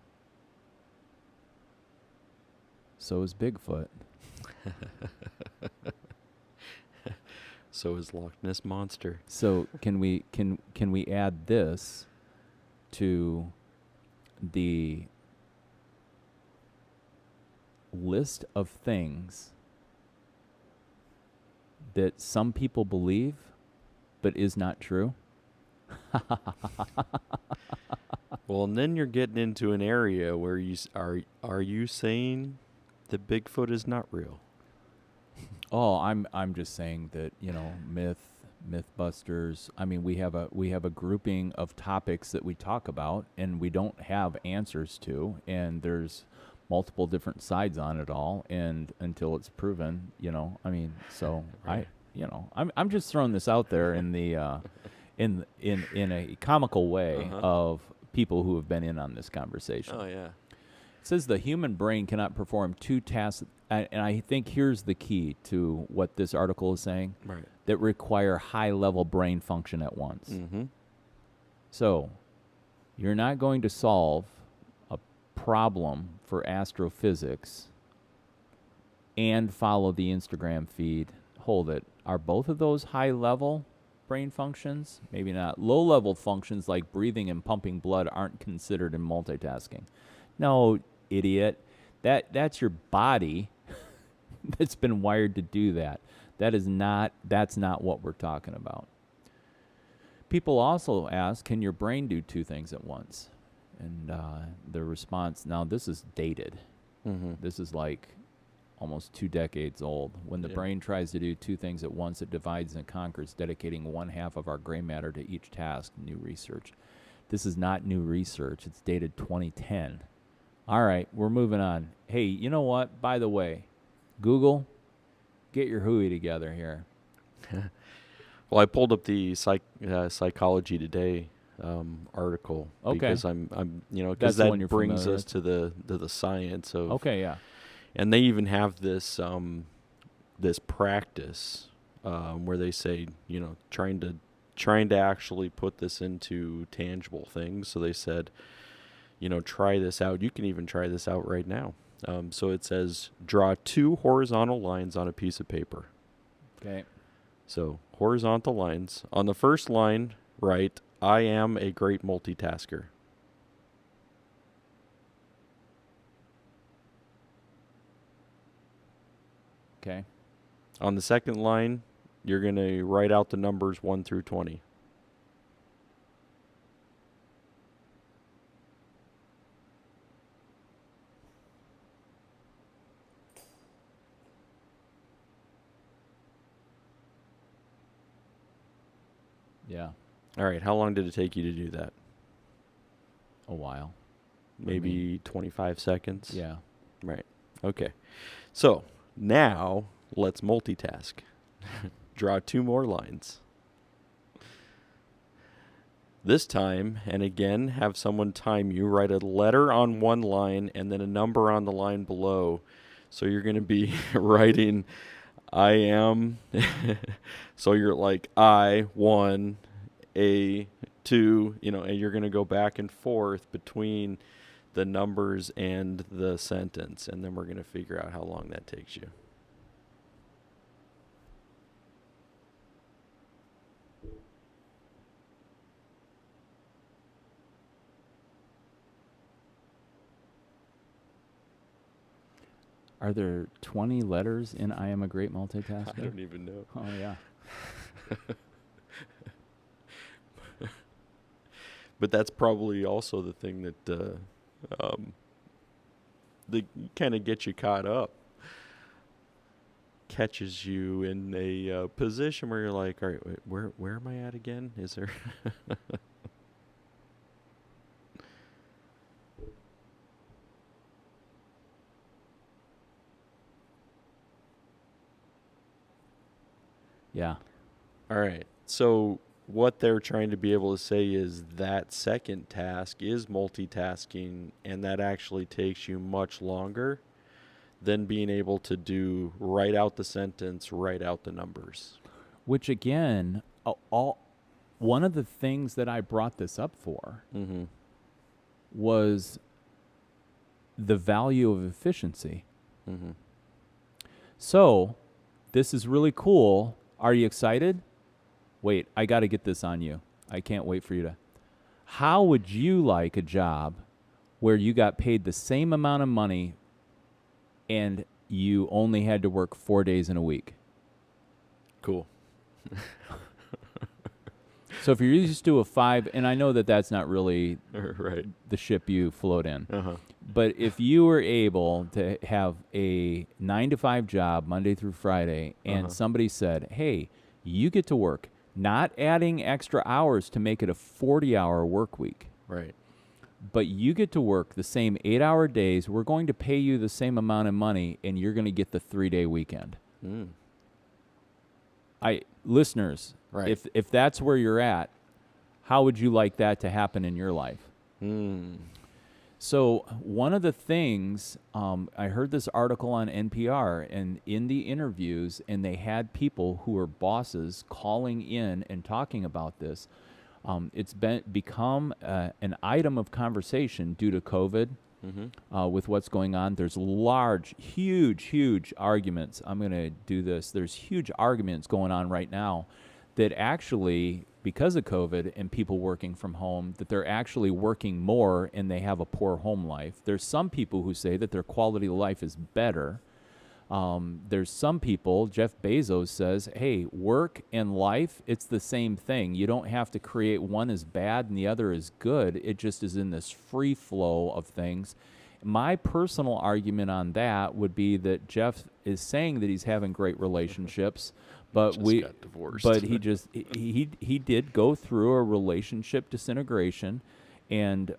So is Bigfoot. So is Loch Ness Monster. So can we add this to the list of things that some people believe but is not true? Well, and then you're getting into an area where are you saying that Bigfoot is not real? Oh, I'm just saying that, Mythbusters. I mean, we have a grouping of topics that we talk about and we don't have answers to, and there's multiple different sides on it all, and until it's proven, so right. I'm just throwing this out there in the in a comical way of people who have been in on this conversation. Oh yeah. It says the human brain cannot perform two tasks, and I think here's the key to what this article is saying, right, that require high-level brain function at once. Mm-hmm. So you're not going to solve a problem for astrophysics and follow the Instagram feed. Hold it. Are both of those high-level brain functions? Maybe not. Low-level functions like breathing and pumping blood aren't considered in multitasking. No, idiot. That's your body that's been wired to do that. That's not what we're talking about. People also ask, can your brain do two things at once? And the response, now this is dated. Mm-hmm. This is like almost 2 decades old. When the brain tries to do two things at once, it divides and conquers, dedicating one half of our gray matter to each task. New research. This is not new research. It's dated 2010. All right, we're moving on. Hey, you know what? By the way, Google, get your hooey together here. Well, I pulled up the Psychology Today article because I'm because that brings us to the science of. Okay, yeah. And they even have this this practice where they say, trying to actually put this into tangible things. So they said, try this out. You can even try this out right now. So it says, draw 2 horizontal lines on a piece of paper. Okay. So horizontal lines. On the first line, write, I am a great multitasker. Okay. On the second line, you're going to write out the numbers 1 through 20. Yeah. All right. How long did it take you to do that? A while. Maybe 25 seconds? Yeah. Right. Okay. So now let's multitask. Draw 2 more lines. This time, and again, have someone time you. Write a letter on one line and then a number on the line below. So you're going to be writing I am. So you're like I, 1, A, to, and you're going to go back and forth between the numbers and the sentence, and then we're going to figure out how long that takes you. Are there 20 letters in I am a great multitasker? I don't even know. Oh, yeah. But that's probably also the thing that kind of gets you caught up, catches you in a position where you're like, all right, where am I at again? Is there... Yeah. All right. So what they're trying to be able to say is that second task is multitasking, and that actually takes you much longer than being able to do write out the sentence, write out the numbers. Which, again, one of the things that I brought this up for was the value of efficiency. So this is really cool. Are you excited? Wait, I got to get this on you. I can't wait for you to. How would you like a job where you got paid the same amount of money and you only had to work 4 days in a week? Cool. So if you're used to a 5, and I know that that's not really right. the ship you float in, but if you were able to have a 9-to-5 job Monday through Friday, and somebody said, hey, you get to work, not adding extra hours to make it a 40-hour work week. Right. But you get to work the same 8-hour days. We're going to pay you the same amount of money, and you're going to get the 3-day weekend. Listeners, right. if that's where you're at, how would you like that to happen in your life? So one of the things, I heard this article on NPR, and in the interviews, and they had people who were bosses calling in and talking about this. It's become an item of conversation due to COVID with what's going on. There's huge arguments. I'm going to do this. There's huge arguments going on right now that actually, because of COVID and people working from home, that they're actually working more and they have a poor home life. There's some people who say that their quality of life is better. There's some people, Jeff Bezos says, hey, work and life, it's the same thing. You don't have to create one as bad and the other as good. It just is in this free flow of things. My personal argument on that would be that Jeff is saying that he's having great relationships, but got divorced. But he did go through a relationship disintegration, and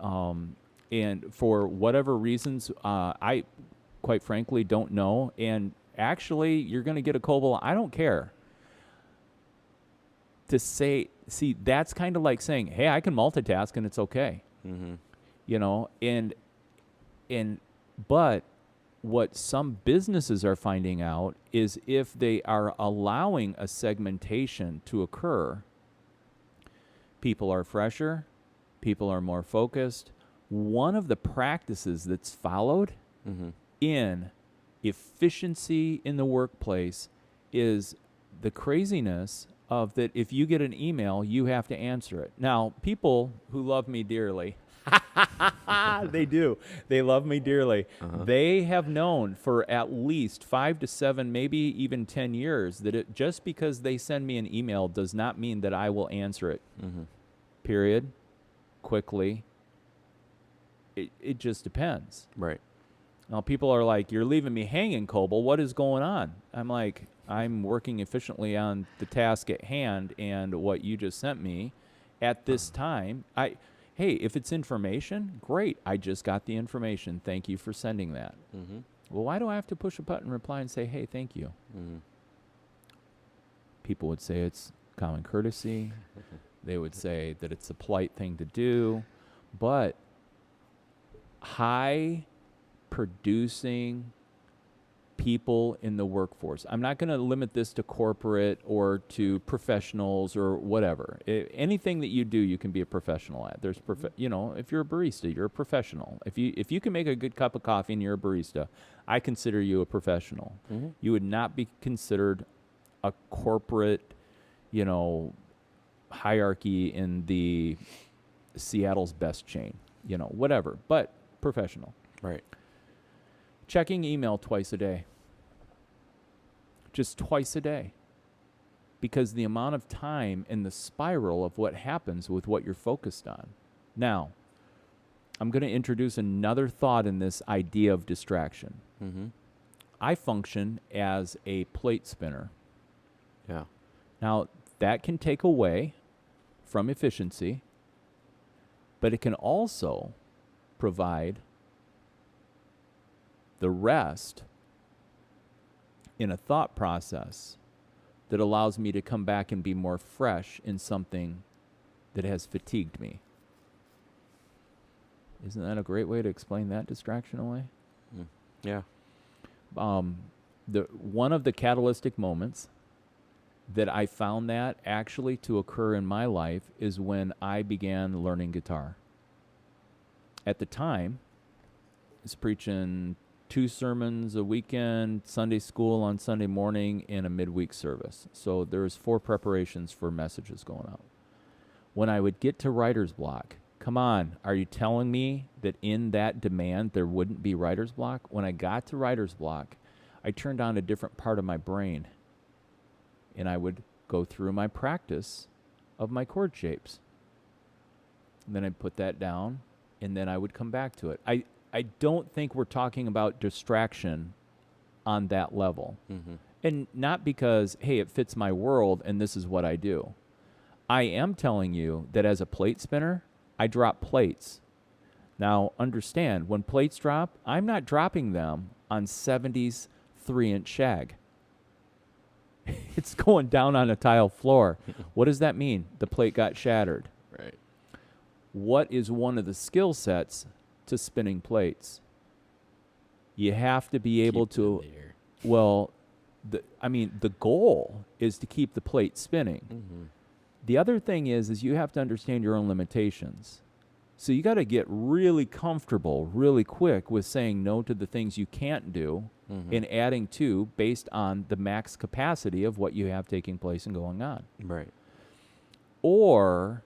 for whatever reasons, I quite frankly don't know. And actually, you're going to get a Koval. I don't care. To say, see, that's kind of like saying, hey, I can multitask and it's okay. But what some businesses are finding out is if they are allowing a segmentation to occur, people are fresher, people are more focused. One of the practices that's followed in efficiency in the workplace is the craziness of that if you get an email, you have to answer it. Now, people who love me dearly, they do. They love me dearly. They have known for at least 5 to 7, maybe even 10 years that just because they send me an email does not mean that I will answer it. Period. Quickly. It just depends. Right. Now, people are like, you're leaving me hanging, Koval. What is going on? I'm like, I'm working efficiently on the task at hand and what you just sent me at this time. Hey, if it's information, great. I just got the information. Thank you for sending that. Well, why do I have to push a button, reply, and say, hey, thank you? People would say it's common courtesy. They would say that it's a polite thing to do. But high producing people in the workforce. I'm not going to limit this to corporate or to professionals or whatever. Anything that you do, you can be a professional at. There's if you're a barista, you're a professional. If you can make a good cup of coffee and you're a barista, I consider you a professional. Mm-hmm. You would not be considered a corporate, hierarchy in the Seattle's best chain, whatever, but professional. Right. Checking email twice a day. Just twice a day. Because the amount of time and the spiral of what happens with what you're focused on. Now, I'm going to introduce another thought in this idea of distraction. Mm-hmm. I function as a plate spinner. Yeah. Now, that can take away from efficiency, but it can also provide the rest in a thought process that allows me to come back and be more fresh in something that has fatigued me. Isn't that a great way to explain that distraction away? Yeah. One of the catalytic moments that I found that actually to occur in my life is when I began learning guitar. At the time, I was preaching 2 sermons a weekend, Sunday school on Sunday morning, and a midweek service. So there was 4 preparations for messages going out. When I would get to writer's block, come on, are you telling me that in that demand there wouldn't be writer's block? When I got to writer's block, I turned on a different part of my brain, and I would go through my practice of my chord shapes. And then I'd put that down, and then I would come back to it. I don't think we're talking about distraction on that level. Mm-hmm. And not because, hey, it fits my world and this is what I do. I am telling you that as a plate spinner, I drop plates. Now, understand, when plates drop, I'm not dropping them on 70s 3-inch shag. It's going down on a tile floor. What does that mean? The plate got shattered. Right. What is one of the skill sets to spinning plates? You have to be able to, the goal is to keep the plate spinning. Mm-hmm. The other thing is you have to understand your own limitations. So you got to get really comfortable really quick with saying no to the things you can't do, mm-hmm. and adding to based on the max capacity of what you have taking place and going on. Right. Or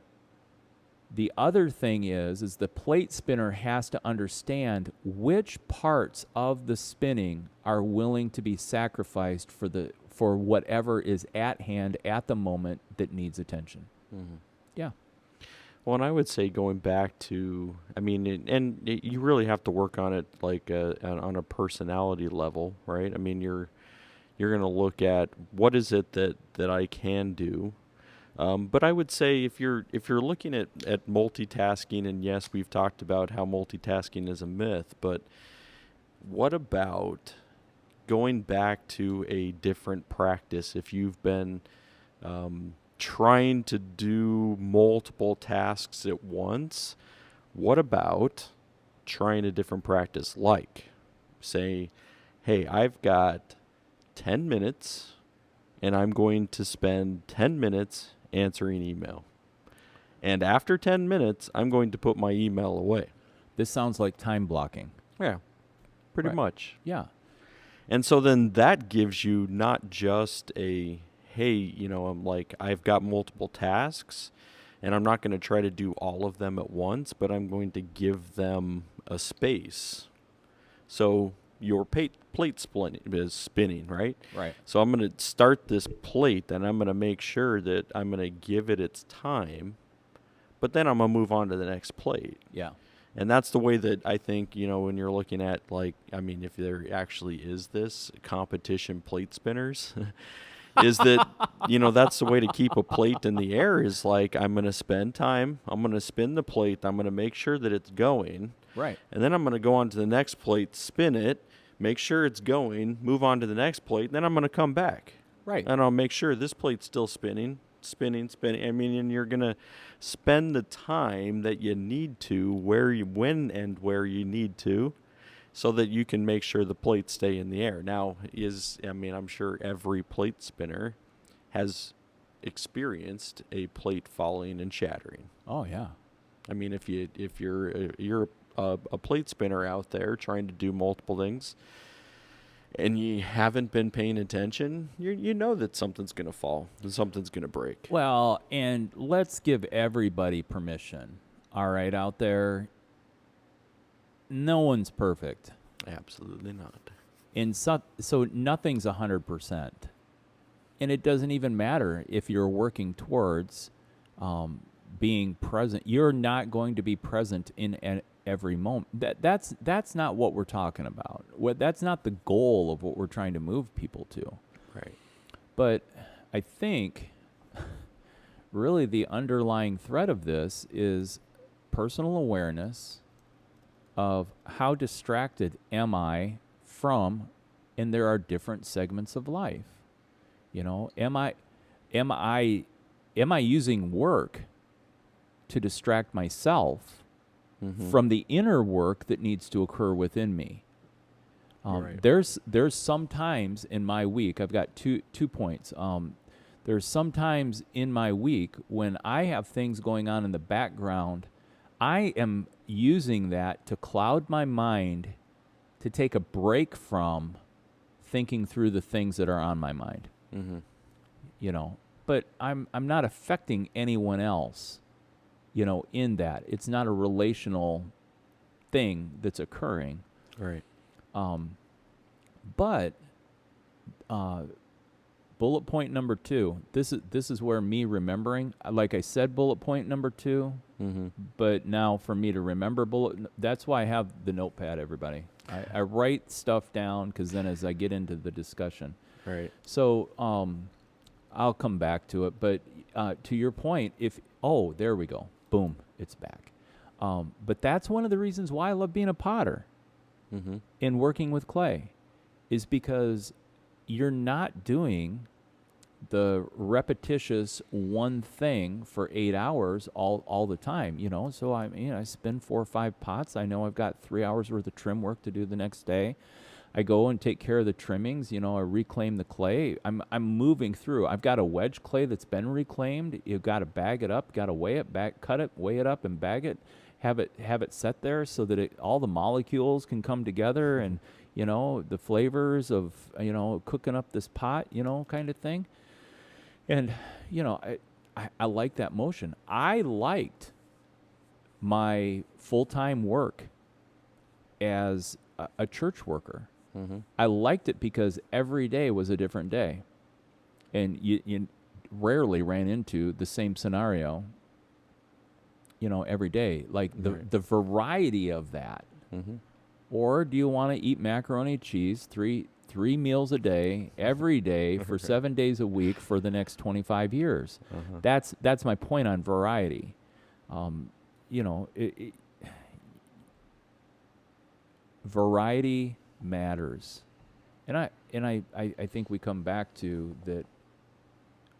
the other thing is the plate spinner has to understand which parts of the spinning are willing to be sacrificed for whatever is at hand at the moment that needs attention. Mm-hmm. Yeah. Well, and I would say going back to, you really have to work on it like on a personality level, right? I mean, you're going to look at what is it that I can do. But I would say if you're looking at multitasking, and yes, we've talked about how multitasking is a myth, but what about going back to a different practice? If you've been trying to do multiple tasks at once, what about trying a different practice? Like, say, hey, I've got 10 minutes, and I'm going to spend 10 minutes answering email. And after 10 minutes, I'm going to put my email away. This sounds like time blocking. Yeah, pretty much. Yeah. And so then that gives you not just a, hey, I've got multiple tasks, and I'm not going to try to do all of them at once, but I'm going to give them a space. So your plate is spinning, right? Right. So I'm going to start this plate, and I'm going to make sure that I'm going to give it its time, but then I'm going to move on to the next plate. Yeah. And that's the way that I think, when you're looking at, if there actually is this competition plate spinners, is that, that's the way to keep a plate in the air is I'm going to spend time, I'm going to spin the plate, I'm going to make sure that it's going. Right. And then I'm going to go on to the next plate, spin it, make sure it's going, move on to the next plate, then I'm going to come back. Right. And I'll make sure this plate's still spinning. And you're going to spend the time that you need to, when and where you need to. so that you can make sure the plates stay in the air. Now, I'm sure every plate spinner has experienced a plate falling and shattering. Oh yeah. I mean, if you're a plate spinner out there trying to do multiple things, and you haven't been paying attention, you know that something's going to fall and something's going to break. Well, and let's give everybody permission. All right, out there, no one's perfect. Absolutely not. And so nothing's 100%. And it doesn't even matter if you're working towards being present. You're not going to be present in every moment. That's not what we're talking about. That's not the goal of what we're trying to move people to. Right. But I think really the underlying thread of this is personal awareness of how distracted am I from, and there are different segments of life. You know, am I using work to distract myself from the inner work that needs to occur within me? Right. There's some times in my week, I've got two points. There's some times in my week when I have things going on in the background. I am using that to cloud my mind, to take a break from thinking through the things that are on my mind. You know, but I'm not affecting anyone else, you know, in that. It's not a relational thing that's occurring. Right. But bullet point number 2, this is where me remembering, like I said, bullet point number 2, but now for me to remember that's why I have the notepad, everybody. I write stuff down, because then as I get into the discussion. Right. So I'll come back to it, but to your point, there we go. Boom, it's back. But that's one of the reasons why I love being a potter and working with clay, is because you're not doing the repetitious one thing for 8 hours all the time, you know. So I spin 4 or 5 pots. I know I've got 3 hours worth of trim work to do the next day. I go and take care of the trimmings, you know, I reclaim the clay. I'm moving through. I've got a wedge clay that's been reclaimed. You've got to bag it up, got to weigh it, cut it, weigh it up, and bag it. Have it set there so that all the molecules can come together, and, you know, the flavors of, you know, cooking up this pot, you know, kind of thing. And, you know, I like that motion. I liked my full-time work as a church worker. I liked it because every day was a different day, and you rarely ran into the same scenario, you know, every day. Like the variety of that. Or do you want to eat macaroni and cheese three meals a day every day for 7 days a week for the next 25 years? That's my point on variety. You know, variety matters, and I think we come back to that.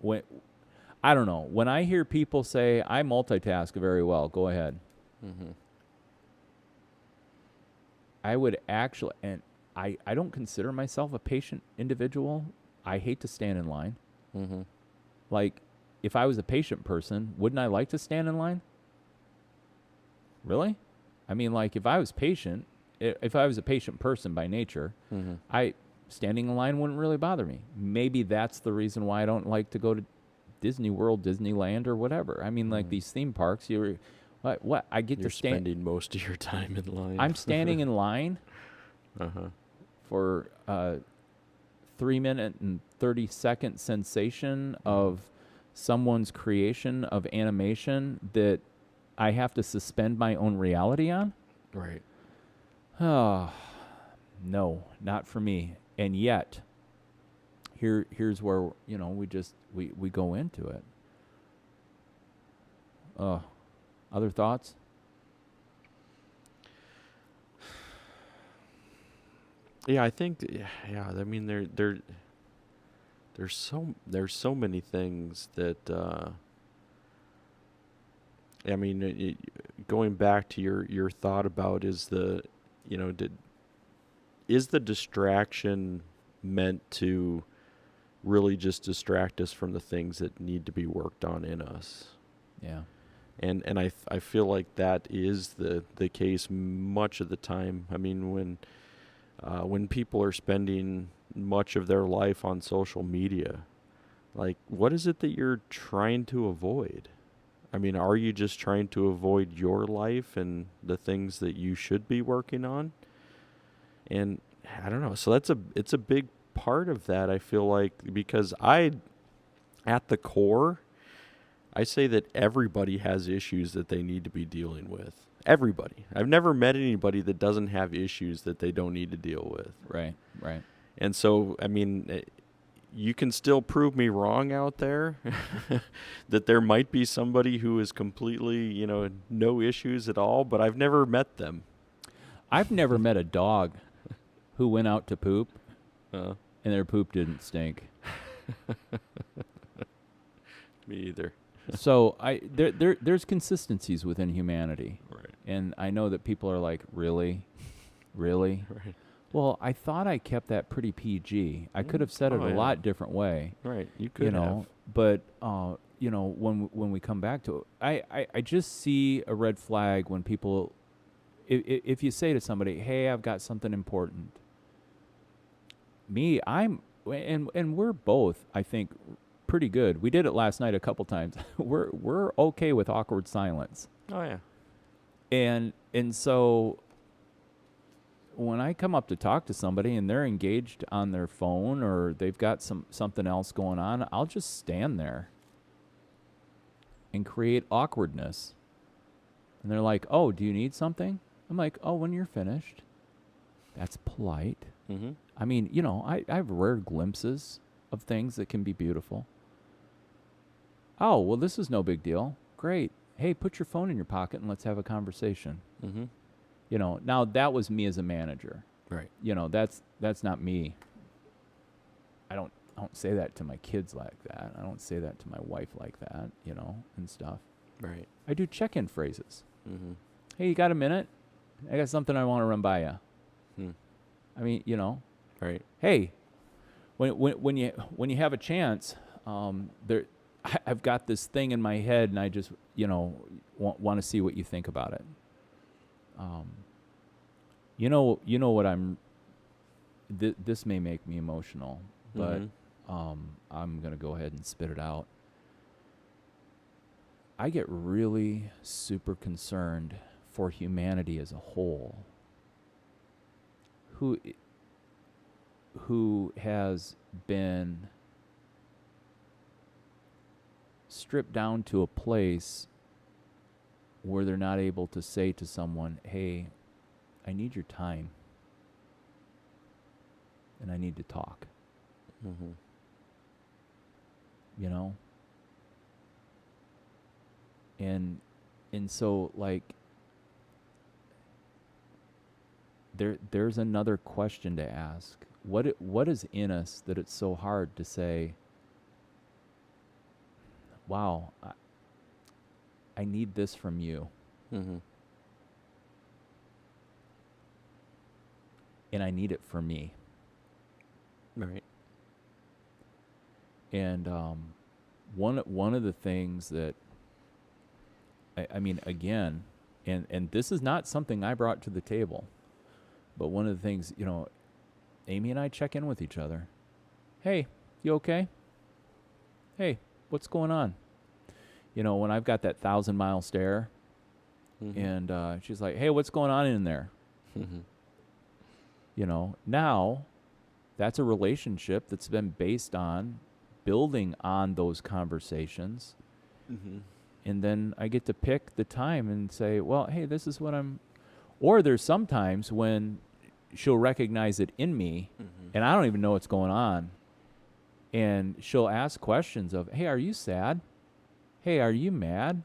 When I don't know, when I hear people say I multitask very well, go ahead. I would actually, and I don't consider myself a patient individual. I hate to stand in line. Like, if I was a patient person, wouldn't I like to stand in line? Really? I mean, like, if I was a patient person by nature, standing in line wouldn't really bother me. Maybe that's the reason why I don't like to go to Disney World, Disneyland, or whatever. I mean, like, these theme parks, what I get You're to stand. spending most of your time in line. I'm standing in line for 3 minute and 30-second sensation of someone's creation of animation that I have to suspend my own reality on. Right. Oh, no, not for me. And yet, here's where, you know, we go into it. Other thoughts? Yeah, I think. Yeah, I mean, there's so many things that. I mean, going back to your thought about is the, you know, is the distraction meant to really just distract us from the things that need to be worked on in us? Yeah. And I feel like that is the case much of the time. I mean, when people are spending much of their life on social media, like, what is it that you're trying to avoid? I mean, are you just trying to avoid your life and the things that you should be working on? And I don't know. So it's a big part of that, I feel like, because at the core, I say that everybody has issues that they need to be dealing with. Everybody. I've never met anybody that doesn't have issues that they don't need to deal with. Right. Right. And so, I mean, you can still prove me wrong out there that there might be somebody who is completely, no issues at all, but I've never met them. I've never met a dog who went out to poop Uh, and their poop didn't stink. Me either. So there's consistencies within humanity. Right. And I know that people are like, really? Really? Right. Well, I thought I kept that pretty PG. I could have said it a lot different way. Right. You could have. But when we come back to it, I just see a red flag when people, if you say to somebody, "Hey, I've got something important." And we're both, I think, pretty good. We did it last night a couple times. We're okay with awkward silence. Oh yeah. And so when I come up to talk to somebody and they're engaged on their phone or they've got something else going on, I'll just stand there and create awkwardness. And they're like, "Oh, do you need something?" I'm like, "Oh, when you're finished." That's polite. Mm-hmm. I mean, I have rare glimpses of things that can be beautiful. "Oh, well, this is no big deal." "Great. Hey, put your phone in your pocket and let's have a conversation." Mm-hmm. Now that was me as a manager. Right. That's not me. I don't say that to my kids like that. I don't say that to my wife like that, and stuff. Right. I do check-in phrases. Mm-hmm. "Hey, you got a minute? I got something I want to run by you." I mean, Right. "Hey, when you have a chance, I've got this thing in my head, and I just want to see what you think about it." What I'm. This may make me emotional, but I'm gonna go ahead and spit it out. I get really super concerned for humanity as a whole, who has been stripped down to a place where they're not able to say to someone, "Hey, I need your time, and I need to talk." Mm-hmm. And so, like, there's another question to ask. What is in us that it's so hard to say, "Wow, I need this from you." Mm-hmm. And I need it for me. Right. And one of the things that I mean, again, and this is not something I brought to the table, but one of the things, Amy and I check in with each other. "Hey, you okay? Hey, what's going on?" When I've got that 1,000-mile stare, and she's like, "Hey, what's going on in there?" Mm-hmm. Now that's a relationship that's been based on building on those conversations. Mm-hmm. And then I get to pick the time and say, "Well, hey, this is what I'm," or there's sometimes when she'll recognize it in me and I don't even know what's going on. And she'll ask questions of, "Hey, are you sad? Hey, are you mad?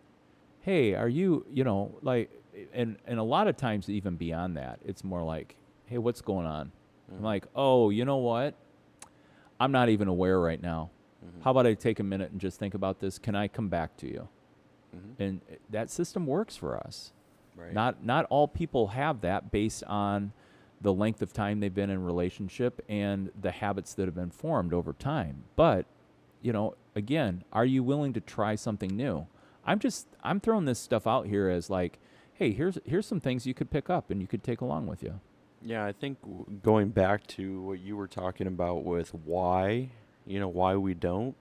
Hey, are you," like, and a lot of times even beyond that, it's more like, "Hey, what's going on?" I'm like, "Oh, you know what? I'm not even aware right now. How about I take a minute and just think about this? Can I come back to you?" And that system works for us. Right. Not all people have that based on the length of time they've been in relationship and the habits that have been formed over time. But, again, are you willing to try something new? I'm throwing this stuff out here as like, hey, here's some things you could pick up and you could take along with you. Yeah, I think going back to what you were talking about with why we don't,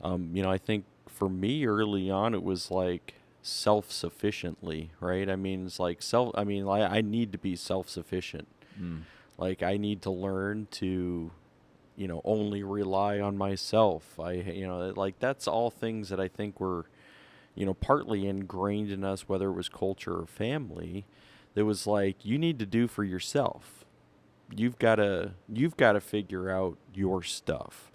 I think for me early on, it was like self-sufficiently, right? I mean, it's like I need to be self-sufficient. Like I need to learn to, only rely on myself. Like that's all things that I think were, partly ingrained in us, whether it was culture or family. That was like, you need to do for yourself. You've got to figure out your stuff.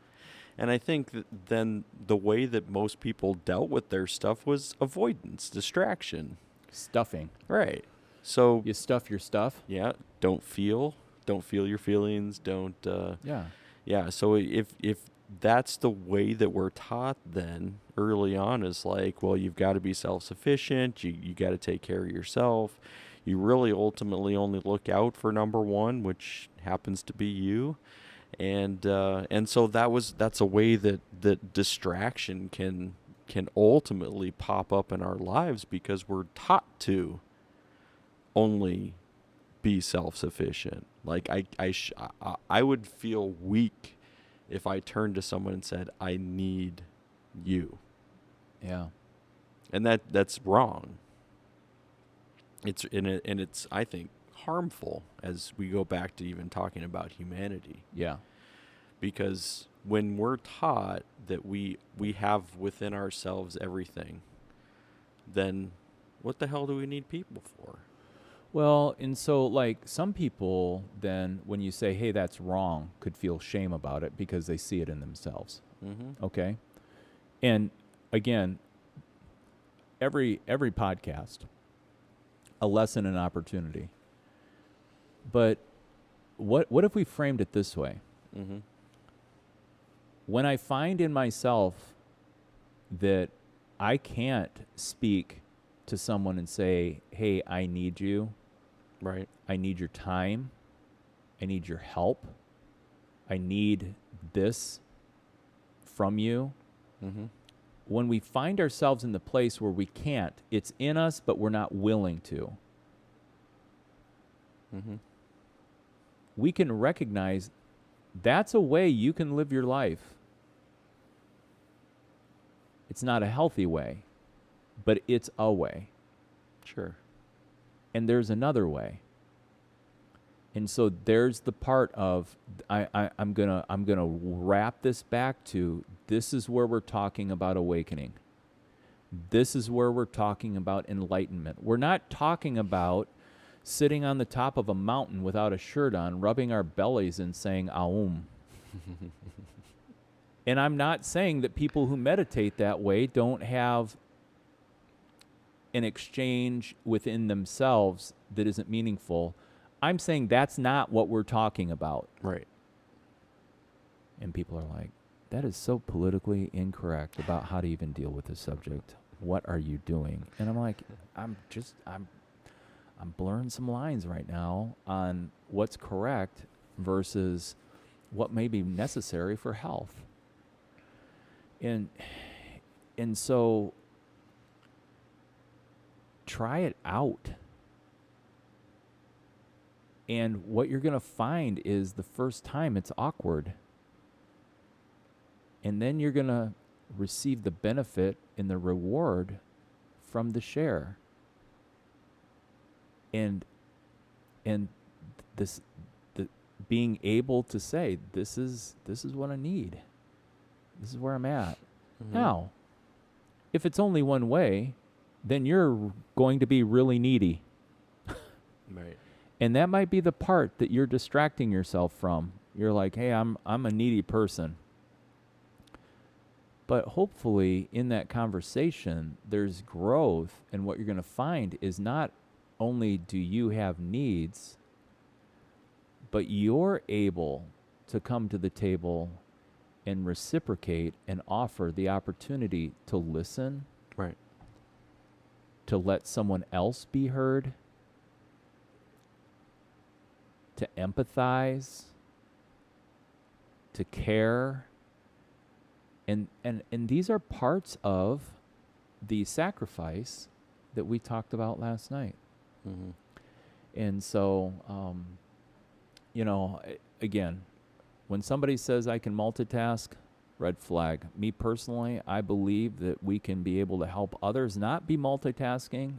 And I think that then the way that most people dealt with their stuff was avoidance, distraction. Stuffing. Right. So you stuff your stuff. Yeah. Don't feel your feelings. Don't. Yeah. Yeah. So if that's the way that we're taught then early on, is like, well, you've got to be self-sufficient. You got to take care of yourself. You really ultimately only look out for number one, which happens to be you. And so that's a way that distraction can ultimately pop up in our lives, because we're taught to only be self-sufficient. Like I would feel weak if I turned to someone and said, I need you. Yeah. And that's wrong. It's I think harmful, as we go back to even talking about humanity. Yeah. Because when we're taught that we have within ourselves everything, then what the hell do we need people for? Well, and so like some people then, when you say, hey, that's wrong, could feel shame about it because they see it in themselves. Mm-hmm. Okay. And again, every podcast, a lesson and opportunity. But what if we framed it this way? Mm-hmm. When I find in myself that I can't speak to someone and say, hey, I need you. Right. I need your time. I need your help. I need this from you. Mm-hmm. When we find ourselves in the place where we can't, it's in us, but we're not willing to. Mm-hmm. We can recognize that's a way you can live your life. It's not a healthy way, but it's a way. Sure. And there's another way. And so there's the part of I'm gonna wrap this back to, this is where we're talking about awakening. This is where we're talking about enlightenment. We're not talking about sitting on the top of a mountain without a shirt on, rubbing our bellies and saying Aum. And I'm not saying that people who meditate that way don't have an exchange within themselves that isn't meaningful. I'm saying that's not what we're talking about. Right. And people are like, that is so politically incorrect about how to even deal with this subject. What are you doing? And I'm like, I'm blurring some lines right now on what's correct versus what may be necessary for health. And so try it out. And what you're going to find is the first time it's awkward. And then you're going to receive the benefit and the reward from the share. And this, the being able to say, this is what I need. This is where I'm at. Mm-hmm. Now, if it's only one way, then you're going to be really needy. Right. And that might be the part that you're distracting yourself from. You're like, hey, I'm a needy person. But hopefully in that conversation, there's growth. And what you're going to find is not only do you have needs, but you're able to come to the table and reciprocate and offer the opportunity to listen. Right. To let someone else be heard. to empathize, to care. And these are parts of the sacrifice that we talked about last night. Mm-hmm. And so, again, when somebody says I can multitask, red flag. Me personally, I believe that we can be able to help others not be multitasking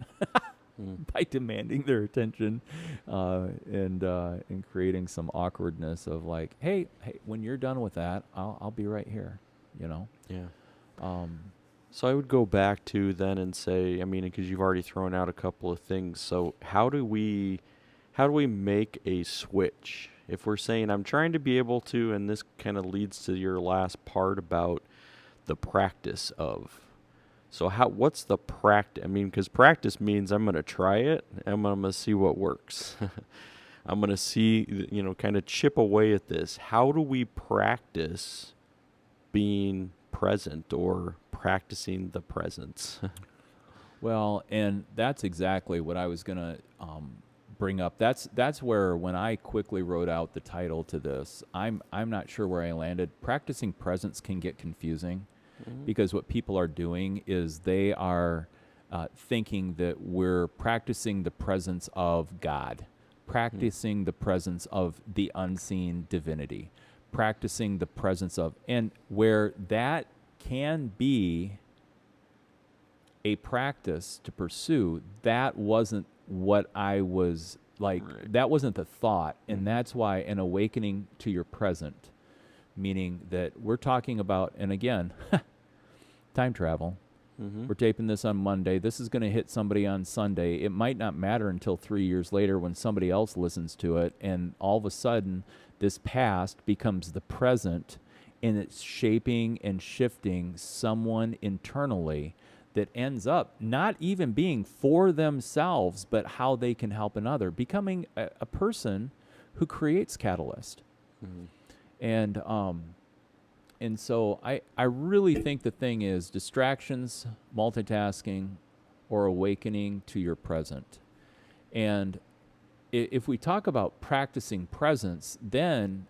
by demanding their attention and creating some awkwardness of like, hey, when you're done with that, I'll be right here, Yeah. Um, So I would go back to then and say, I mean, because you've already thrown out a couple of things. So how do we make a switch? If we're saying I'm trying to be able to, and this kind of leads to your last part about the practice of. So what's the practice? I mean, because practice means I'm going to try it and I'm going to see what works. I'm going to see, kind of chip away at this. How do we practice being present or practicing the presence? Well, and that's exactly what I was going to bring up. That's where when I quickly wrote out the title to this, I'm not sure where I landed. Practicing presence can get confusing because what people are doing is they are thinking that we're practicing the presence of God, practicing the presence of the unseen divinity, practicing the presence of, and where that can be a practice to pursue, that wasn't what I was like, that wasn't the thought. And that's why an awakening to your present, meaning that we're talking about, and again, time travel. We're taping this on Monday. This is going to hit somebody on Sunday. It might not matter until 3 years later when somebody else listens to it, and all of a sudden, this past becomes the present, and it's shaping and shifting someone internally that ends up not even being for themselves, but how they can help another, becoming a person who creates catalyst. And so I really think the thing is distractions, multitasking, or awakening to your present. And if we talk about practicing presence, then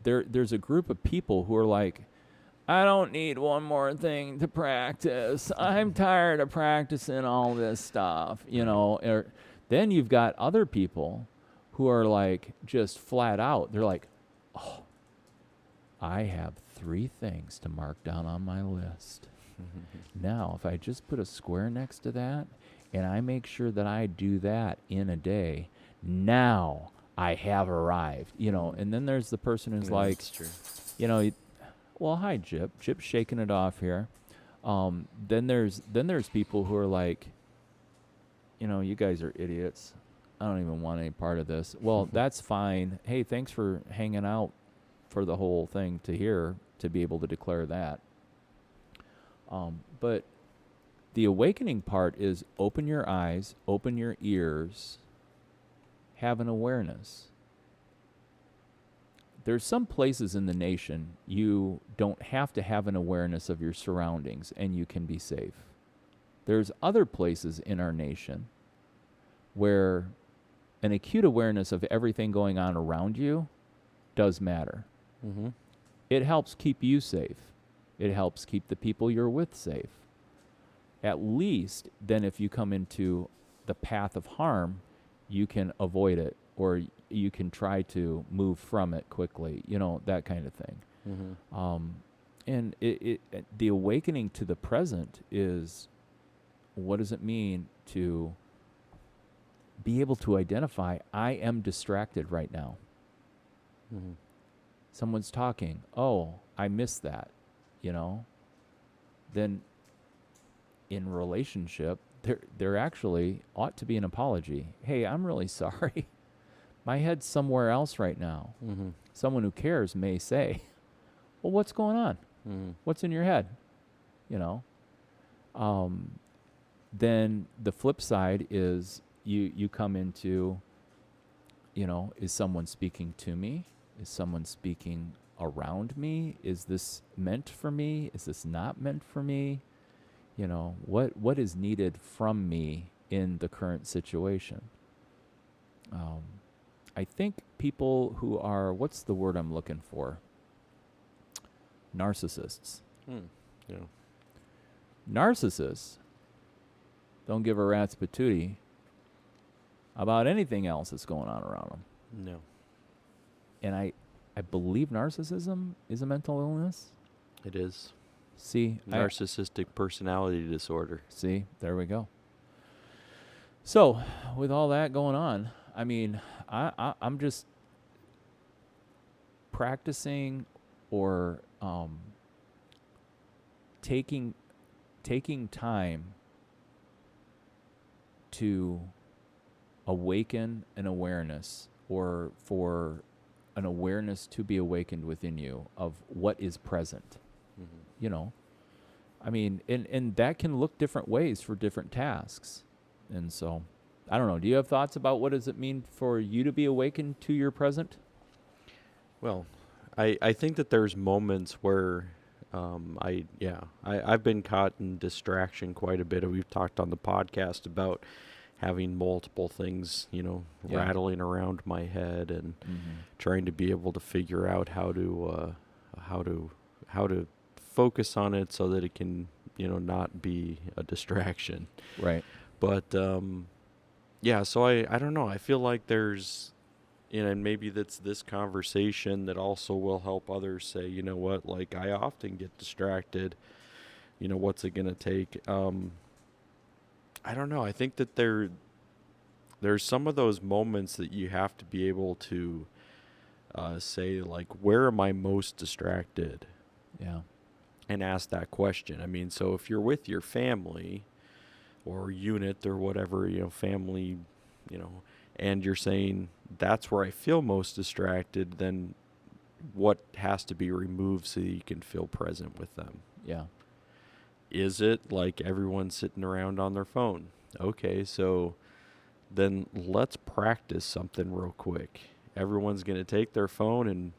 there's a group of people who are like, I don't need one more thing to practice. I'm tired of practicing all this stuff, then you've got other people who are like just flat out. They're like, oh, I have 3 things to mark down on my list. Now, if I just put a square next to that and I make sure that I do that in a day, now I have arrived, And then there's the person who's like, that's true. Well, hi, Jip. Jip's shaking it off here. Then there's people who are like, you guys are idiots. I don't even want any part of this. Well, that's fine. Hey, thanks for hanging out for the whole thing to hear, to be able to declare that. But the awakening part is open your eyes, open your ears, have an awareness. There's some places in the nation you don't have to have an awareness of your surroundings and you can be safe. There's other places in our nation where an acute awareness of everything going on around you does matter. It helps keep you safe. It helps keep the people you're with safe. At least then if you come into the path of harm, you can avoid it, or you can try to move from it quickly, that kind of thing. And the awakening to the present is, what does it mean to be able to identify, I am distracted right now. Someone's talking. Oh, I missed that, Then in relationship, there actually ought to be an apology. Hey, I'm really sorry. My head's somewhere else right now. Someone who cares may say, well, what's going on? What's in your head? Then the flip side is you come into, is someone speaking to me? Is someone speaking around me? Is this meant for me? Is this not meant for me? What is needed from me in the current situation? I think people who are, what's the word I'm looking for? Narcissists. Yeah. Narcissists don't give a rat's patootie about anything else that's going on around them. No. And I believe narcissism is a mental illness. It is. See, Narcissistic personality disorder. See, there we go. So, with all that going on, I mean, I'm just practicing or taking time to awaken an awareness, or for an awareness to be awakened within you of what is present. You know, I mean, and that can look different ways for different tasks. And so, I don't know. Do you have thoughts about what does it mean for you to be awakened to your present? Well, I think that there's moments where I've been caught in distraction quite a bit. We've talked on the podcast about having multiple things, rattling around my head and trying to be able to figure out how to focus on it so that it can, not be a distraction. Right. But so I don't know. I feel like there's, and maybe that's this conversation that also will help others say, you know what, like I often get distracted. What's it gonna take? I don't know. I think that there's some of those moments that you have to be able to say, like, where am I most distracted? Yeah. And ask that question. I mean, so if you're with your family or unit or whatever, family, and you're saying that's where I feel most distracted, then what has to be removed so that you can feel present with them? Yeah. Is it like everyone's sitting around on their phone? Okay, so then let's practice something real quick. Everyone's going to take their phone and,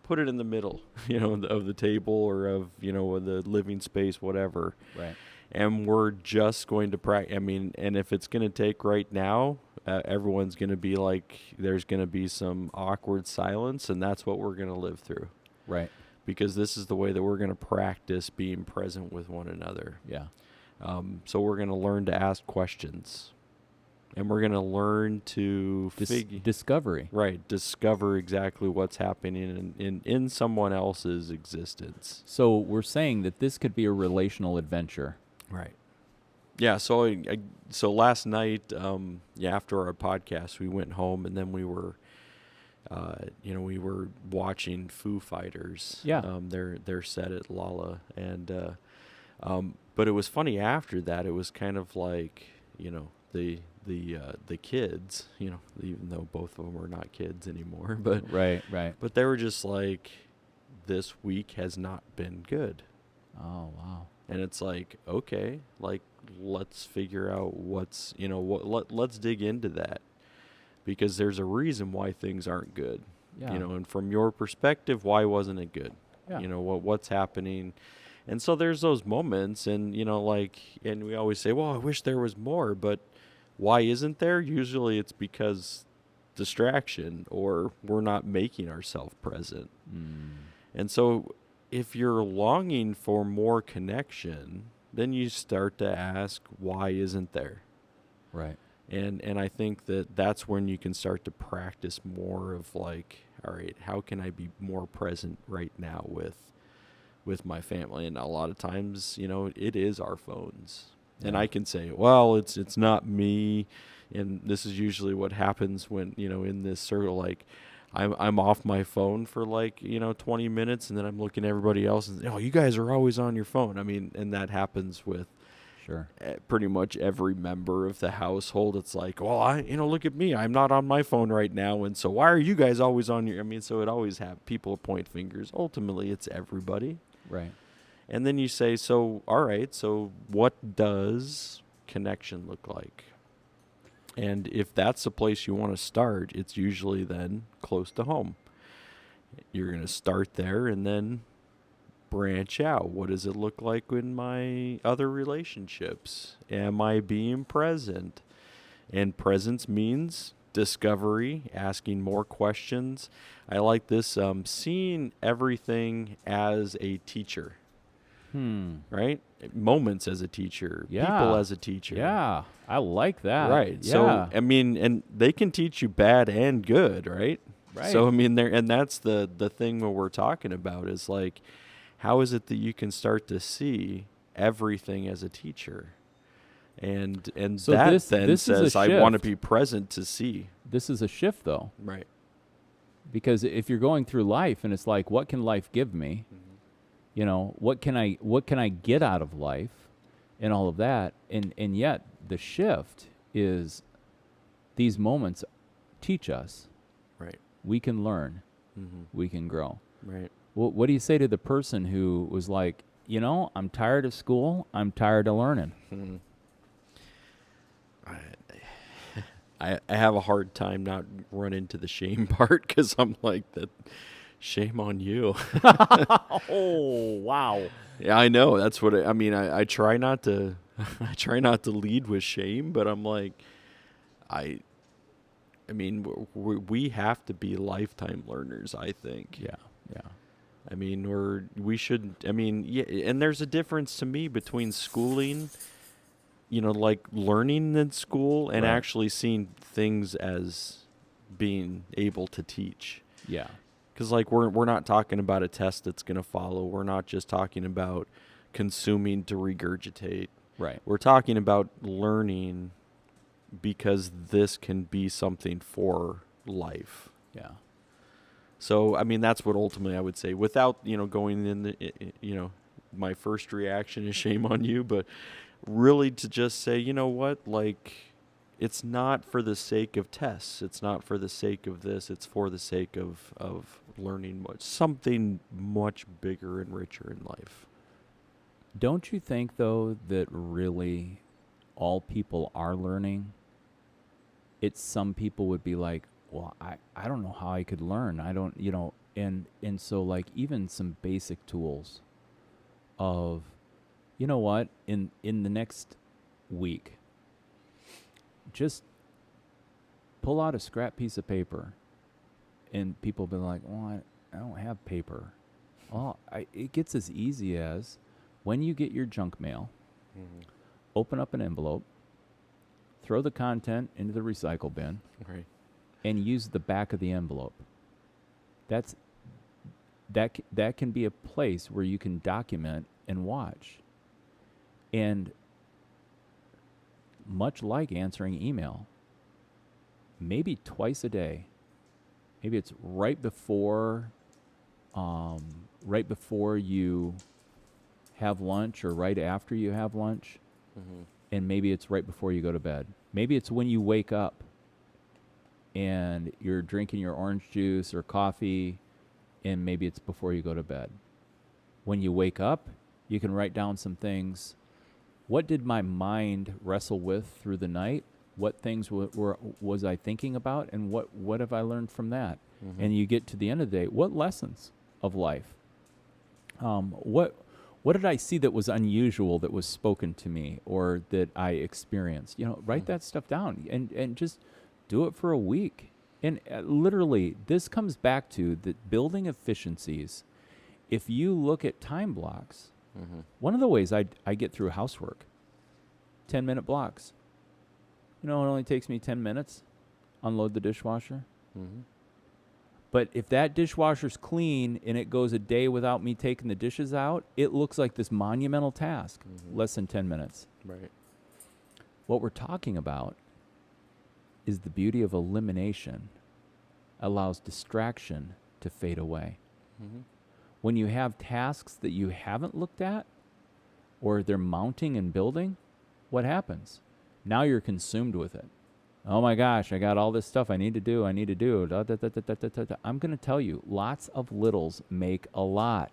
put it in the middle, of the table or of, the living space, whatever. Right. And we're just going to practice. I mean, and if it's going to take right now, everyone's going to be like, there's going to be some awkward silence, and that's what we're going to live through. Right. Because this is the way that we're going to practice being present with one another. Yeah. So we're going to learn to ask questions. And we're going to learn to discovery. Right. Discover exactly what's happening in someone else's existence. So we're saying that this could be a relational adventure. Right. Yeah. So so last night, after our podcast, we went home and then we were watching Foo Fighters. Yeah. Their set at Lala, and but it was funny after that. It was kind of like, the kids, even though both of them are not kids anymore, but right. But they were just like, this week has not been good. Oh, wow. And it's like, okay, like, let's figure out what's, let's dig into that, because there's a reason why things aren't good. Yeah. And from your perspective, why wasn't it good? Yeah. What's happening. And so there's those moments, and, and we always say, well, I wish there was more, but why isn't there? Usually it's because distraction, or we're not making ourselves present. And so if you're longing for more connection, then you start to ask, why isn't there? Right. And I think that's when you can start to practice more of like, all right, how can I be more present right now with my family? And a lot of times, it is our phones. Yeah. And I can say, well, it's not me. And this is usually what happens when, in this circle, like I'm off my phone for like, 20 minutes, and then I'm looking at everybody else and, you guys are always on your phone. I mean, and that happens with sure pretty much every member of the household. It's like, well, look at me. I'm not on my phone right now. And so why are you guys always on your, so it always have people point fingers. Ultimately, it's everybody. Right. And then you say, so, all right, so what does connection look like? And if that's the place you want to start, it's usually then close to home. You're going to start there and then branch out. What does it look like in my other relationships? Am I being present? And presence means discovery, asking more questions. I like this, seeing everything as a teacher. Right? Moments as a teacher, people as a teacher. Yeah, I like that. Right. Yeah. So, I mean, and they can teach you bad and good, right? Right. So, I mean, and that's the thing what we're talking about is like, how is it that you can start to see everything as a teacher? And So that this is says, a I want to shift. be present to see. This is a shift, though. Right. Because if you're going through life and it's like, what can life give me? You know, what can I get out of life and all of that? And yet the shift is these moments teach us. Right. We can learn. We can grow. Right. What do you say to the person who was like, you know, I'm tired of school. I'm tired of learning. I have a hard time not running to the shame part because I'm like, that shame on you. Oh, wow. Yeah, I know. That's what I mean. I try not to I try not to lead with shame, but I'm like, I mean, we have to be lifetime learners, I think. Yeah. Yeah. I mean, we should, I mean, yeah, and there's a difference to me between schooling, you know, like learning in school and Right. actually seeing things as being able to teach. Yeah. Because, like, we're not talking about a test that's going to follow. We're not just talking about consuming to regurgitate. Right. We're talking about learning because this can be something for life. Yeah. So, I mean, that's what ultimately I would say. Without, you know, going in the, you know, my first reaction is shame on you, but really to just say, you know what, like, it's not for the sake of tests. It's not for the sake of this. It's for the sake of learning something much bigger and richer in life. Don't you think, though, that really all people are learning? It's some people would be like, well, I don't know how I could learn. I don't, you know, and so like even some basic tools of, you know what, in the next week, just pull out a scrap piece of paper, and people be like, well, I don't have paper. Well, it gets as easy as when you get your junk mail, open up an envelope, throw the content into the recycle bin, Right. and use the back of the envelope. That can be a place where you can document and watch. And much like answering email, maybe twice a day. Maybe it's right before you have lunch or right after you have lunch, and maybe it's right before you go to bed. Maybe it's when you wake up and you're drinking your orange juice or coffee, and maybe it's before you go to bed. When you wake up, you can write down some things. What did my mind wrestle with through the night? What things was I thinking about, and what have I learned from that? And you get to the end of the day, what lessons of life? What did I see that was unusual that was spoken to me or that I experienced? You know, write that stuff down and just do it for a week. And literally, this comes back to the building efficiencies. If you look at time blocks, one of the ways I get through housework, 10-minute blocks. You know, it only takes me 10 minutes, unload the dishwasher. But if that dishwasher's clean and it goes a day without me taking the dishes out, it looks like this monumental task, less than 10 minutes. Right. What we're talking about is the beauty of elimination allows distraction to fade away. When you have tasks that you haven't looked at or they're mounting and building, what happens? Now you're consumed with it. Oh my gosh, I got all this stuff I need to do. Da, da, da, da, da, da, da. I'm going to tell you, lots of littles make a lot.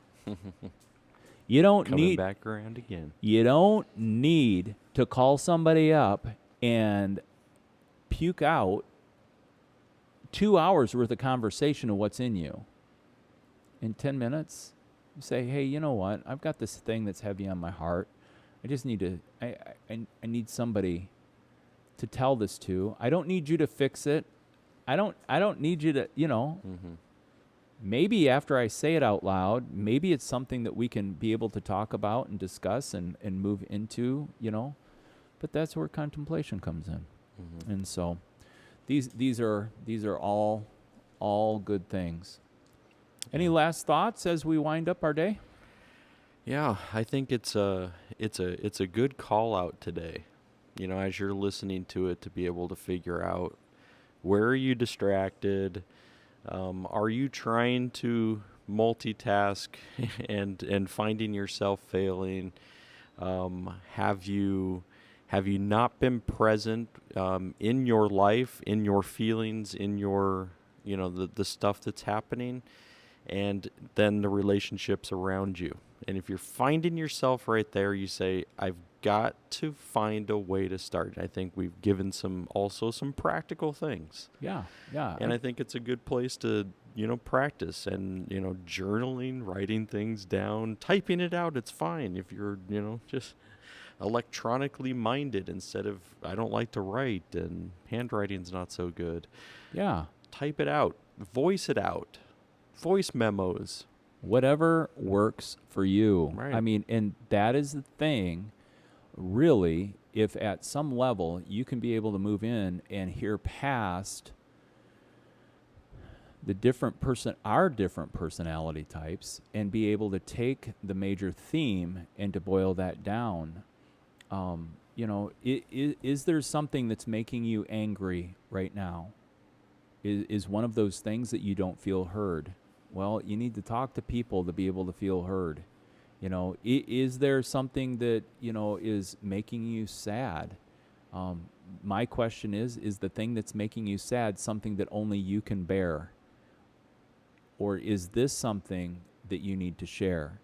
You don't Coming back around again. You don't need to call somebody up and puke out 2 hours worth of conversation of what's in you. In 10 minutes, you say, hey, you know what? I've got this thing that's heavy on my heart. I just need to, I need somebody to tell this to. I don't need you to fix it. I don't need you to, maybe after I say it out loud, maybe it's something that we can be able to talk about and discuss and move into, but that's where contemplation comes in. And so these are all good things. Any last thoughts as we wind up our day? Yeah, I think it's a good call out today. As you're listening to it, to be able to figure out, where are you distracted? Are you trying to multitask and finding yourself failing? Have you not been present in your life, in your feelings, in your the stuff that's happening, and then the relationships around you? And if you're finding yourself right there, you say, I've got to find a way to start. I think we've given some practical things. Yeah. And I think it's a good place to, practice and, journaling, writing things down, typing it out. It's fine if you're, just electronically minded instead of, I don't like to write and handwriting's not so good. Yeah. Type it out. Voice it out. Voice memos. Whatever works for you. Right. I mean, and that is the thing, really, if at some level you can be able to move in and hear past our different personality types and be able to take the major theme and to boil that down. Is there something that's making you angry right now? Is one of those things that you don't feel heard? Well, you need to talk to people to be able to feel heard. Is there something that, is making you sad? My question is the thing that's making you sad something that only you can bear? Or is this something that you need to share?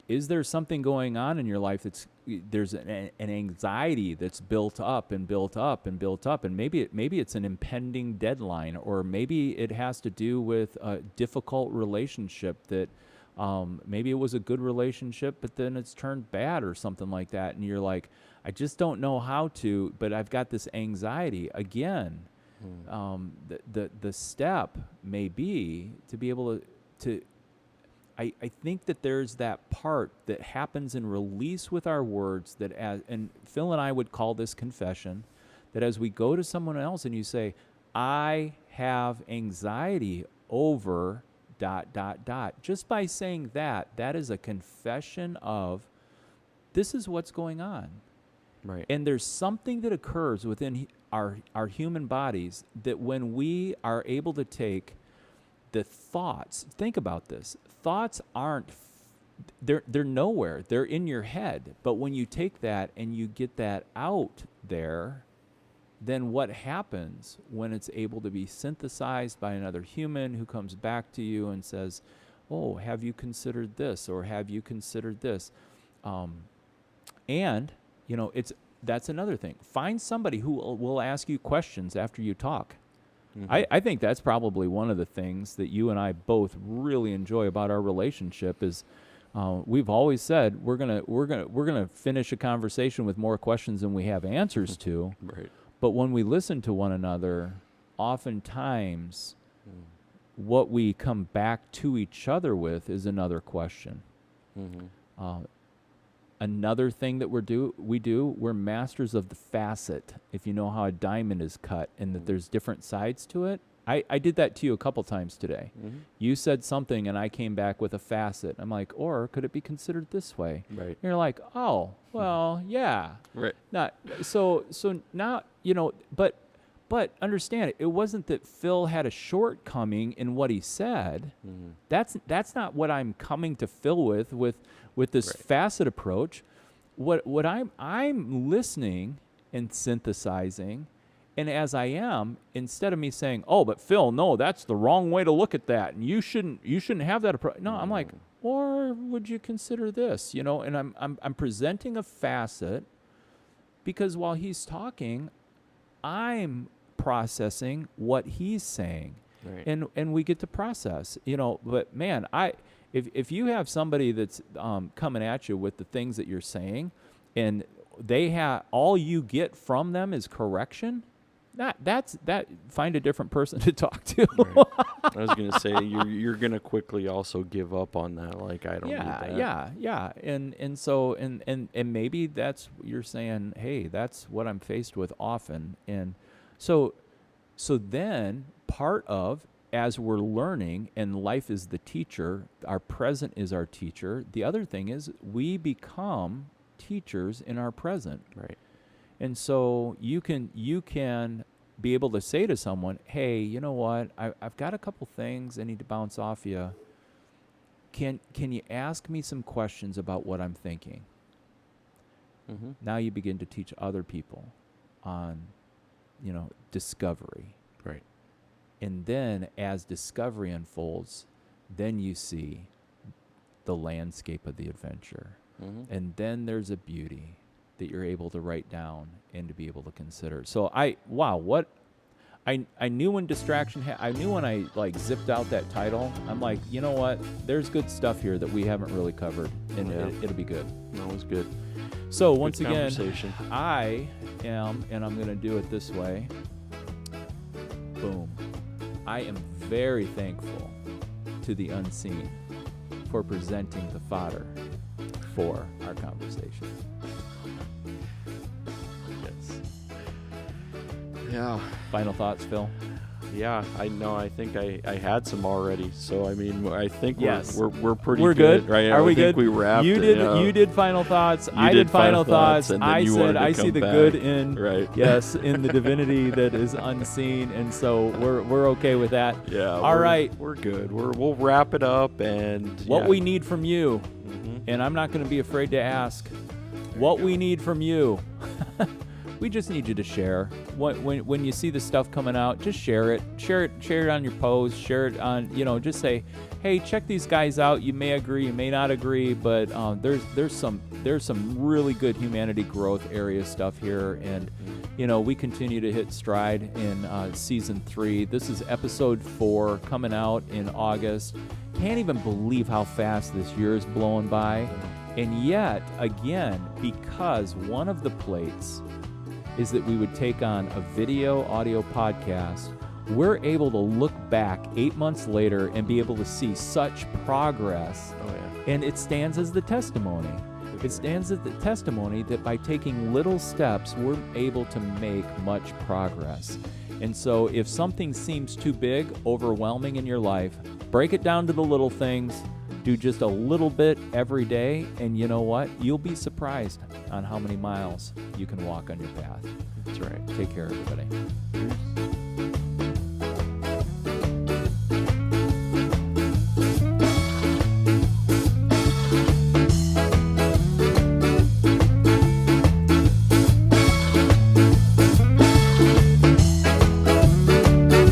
Is there something going on in your life there's an anxiety that's built up and built up and built up, and maybe it's an impending deadline, or maybe it has to do with a difficult relationship that maybe it was a good relationship, but then it's turned bad or something like that, and you're like, I just don't know how to, but I've got this anxiety again. The step may be to be able to I think that there's that part that happens in release with our words that and Phil and I would call this confession, that as we go to someone else and you say, I have anxiety over ... Just by saying that is a confession of, this is what's going on. Right. And there's something that occurs within our human bodies that when we are able to take the thoughts, think about this. Thoughts aren't, they're nowhere. They're in your head. But when you take that and you get that out there, then what happens when it's able to be synthesized by another human who comes back to you and says, oh, have you considered this? Or have you considered this? And, that's another thing. Find somebody who will ask you questions after you talk. Mm-hmm. I think that's probably one of the things that you and I both really enjoy about our relationship is we've always said we're gonna finish a conversation with more questions than we have answers to. Right. But when we listen to one another, oftentimes what we come back to each other with is another question. Mm-hmm. Another thing that we're masters of the facet. If you know how a diamond is cut and that there's different sides to it. I did that to you a couple times today. Mm-hmm. You said something and I came back with a facet. I'm like, or could it be considered this way? Right. And you're like, oh, well, yeah. Right. So now, but understand it wasn't that Phil had a shortcoming in what he said. Mm-hmm. That's not what I'm coming to Phil with this facet approach. What I'm listening and synthesizing, and as I am, instead of me saying, oh, but Phil, no, that's the wrong way to look at that, and you shouldn't have that approach. No, I'm like, or would you consider this? And I'm presenting a facet because while he's talking, I'm processing what he's saying. Right. And we get to process, but man, if you have somebody that's coming at you with the things that you're saying and they have all you get from them is correction, Find a different person to talk to. Right. I was gonna say you're gonna quickly also give up on that. Like, I don't need that. Yeah. And maybe that's you're saying, hey, that's what I'm faced with often. And so then part of, as we're learning and life is the teacher, our present is our teacher. The other thing is we become teachers in our present. Right. And so you can be able to say to someone, hey, you know what? I've got a couple things I need to bounce off you. Can you ask me some questions about what I'm thinking? Mm-hmm. Now you begin to teach other people on, discovery. Right. And then as discovery unfolds, then you see the landscape of the adventure. Mm-hmm. And then there's a beauty that you're able to write down and to be able to consider. So I knew when distraction, I knew when I zipped out that title, I'm like, you know what? There's good stuff here that we haven't really covered, and it'll be good. That was good. So good once again, I am, and I'm going to do it this way. Boom. I am very thankful to the unseen for presenting the fodder for our conversation. Yes. Yeah. Final thoughts, Phil? Yeah, I know. I think I had some already. So I mean, I think we're pretty we're good, right? Are we good? We wrapped. You did final thoughts. I did final thoughts. I said I see the good in in the divinity that is unseen, and so we're okay with that. Yeah. All right. We're good. We'll wrap it up, and what we need from you, mm-hmm. and I'm not going to be afraid to ask what we need from you. We just need you to share. When you see the stuff coming out, just share it. Share it on your post. Share it on, just say, hey, check these guys out. You may agree, you may not agree, but there's some really good humanity growth area stuff here, and we continue to hit stride in season 3. This is episode 4 coming out in August. Can't even believe how fast this year is blowing by, and yet again, because one of the plates is that we would take on a video audio podcast, we're able to look back 8 months later and be able to see such progress. Oh, yeah. And it stands as the testimony. It stands as the testimony that by taking little steps, we're able to make much progress. And so if something seems too big, overwhelming in your life, break it down to the little things. Do just a little bit every day, and you know what? You'll be surprised on how many miles you can walk on your path. That's right. Take care, everybody.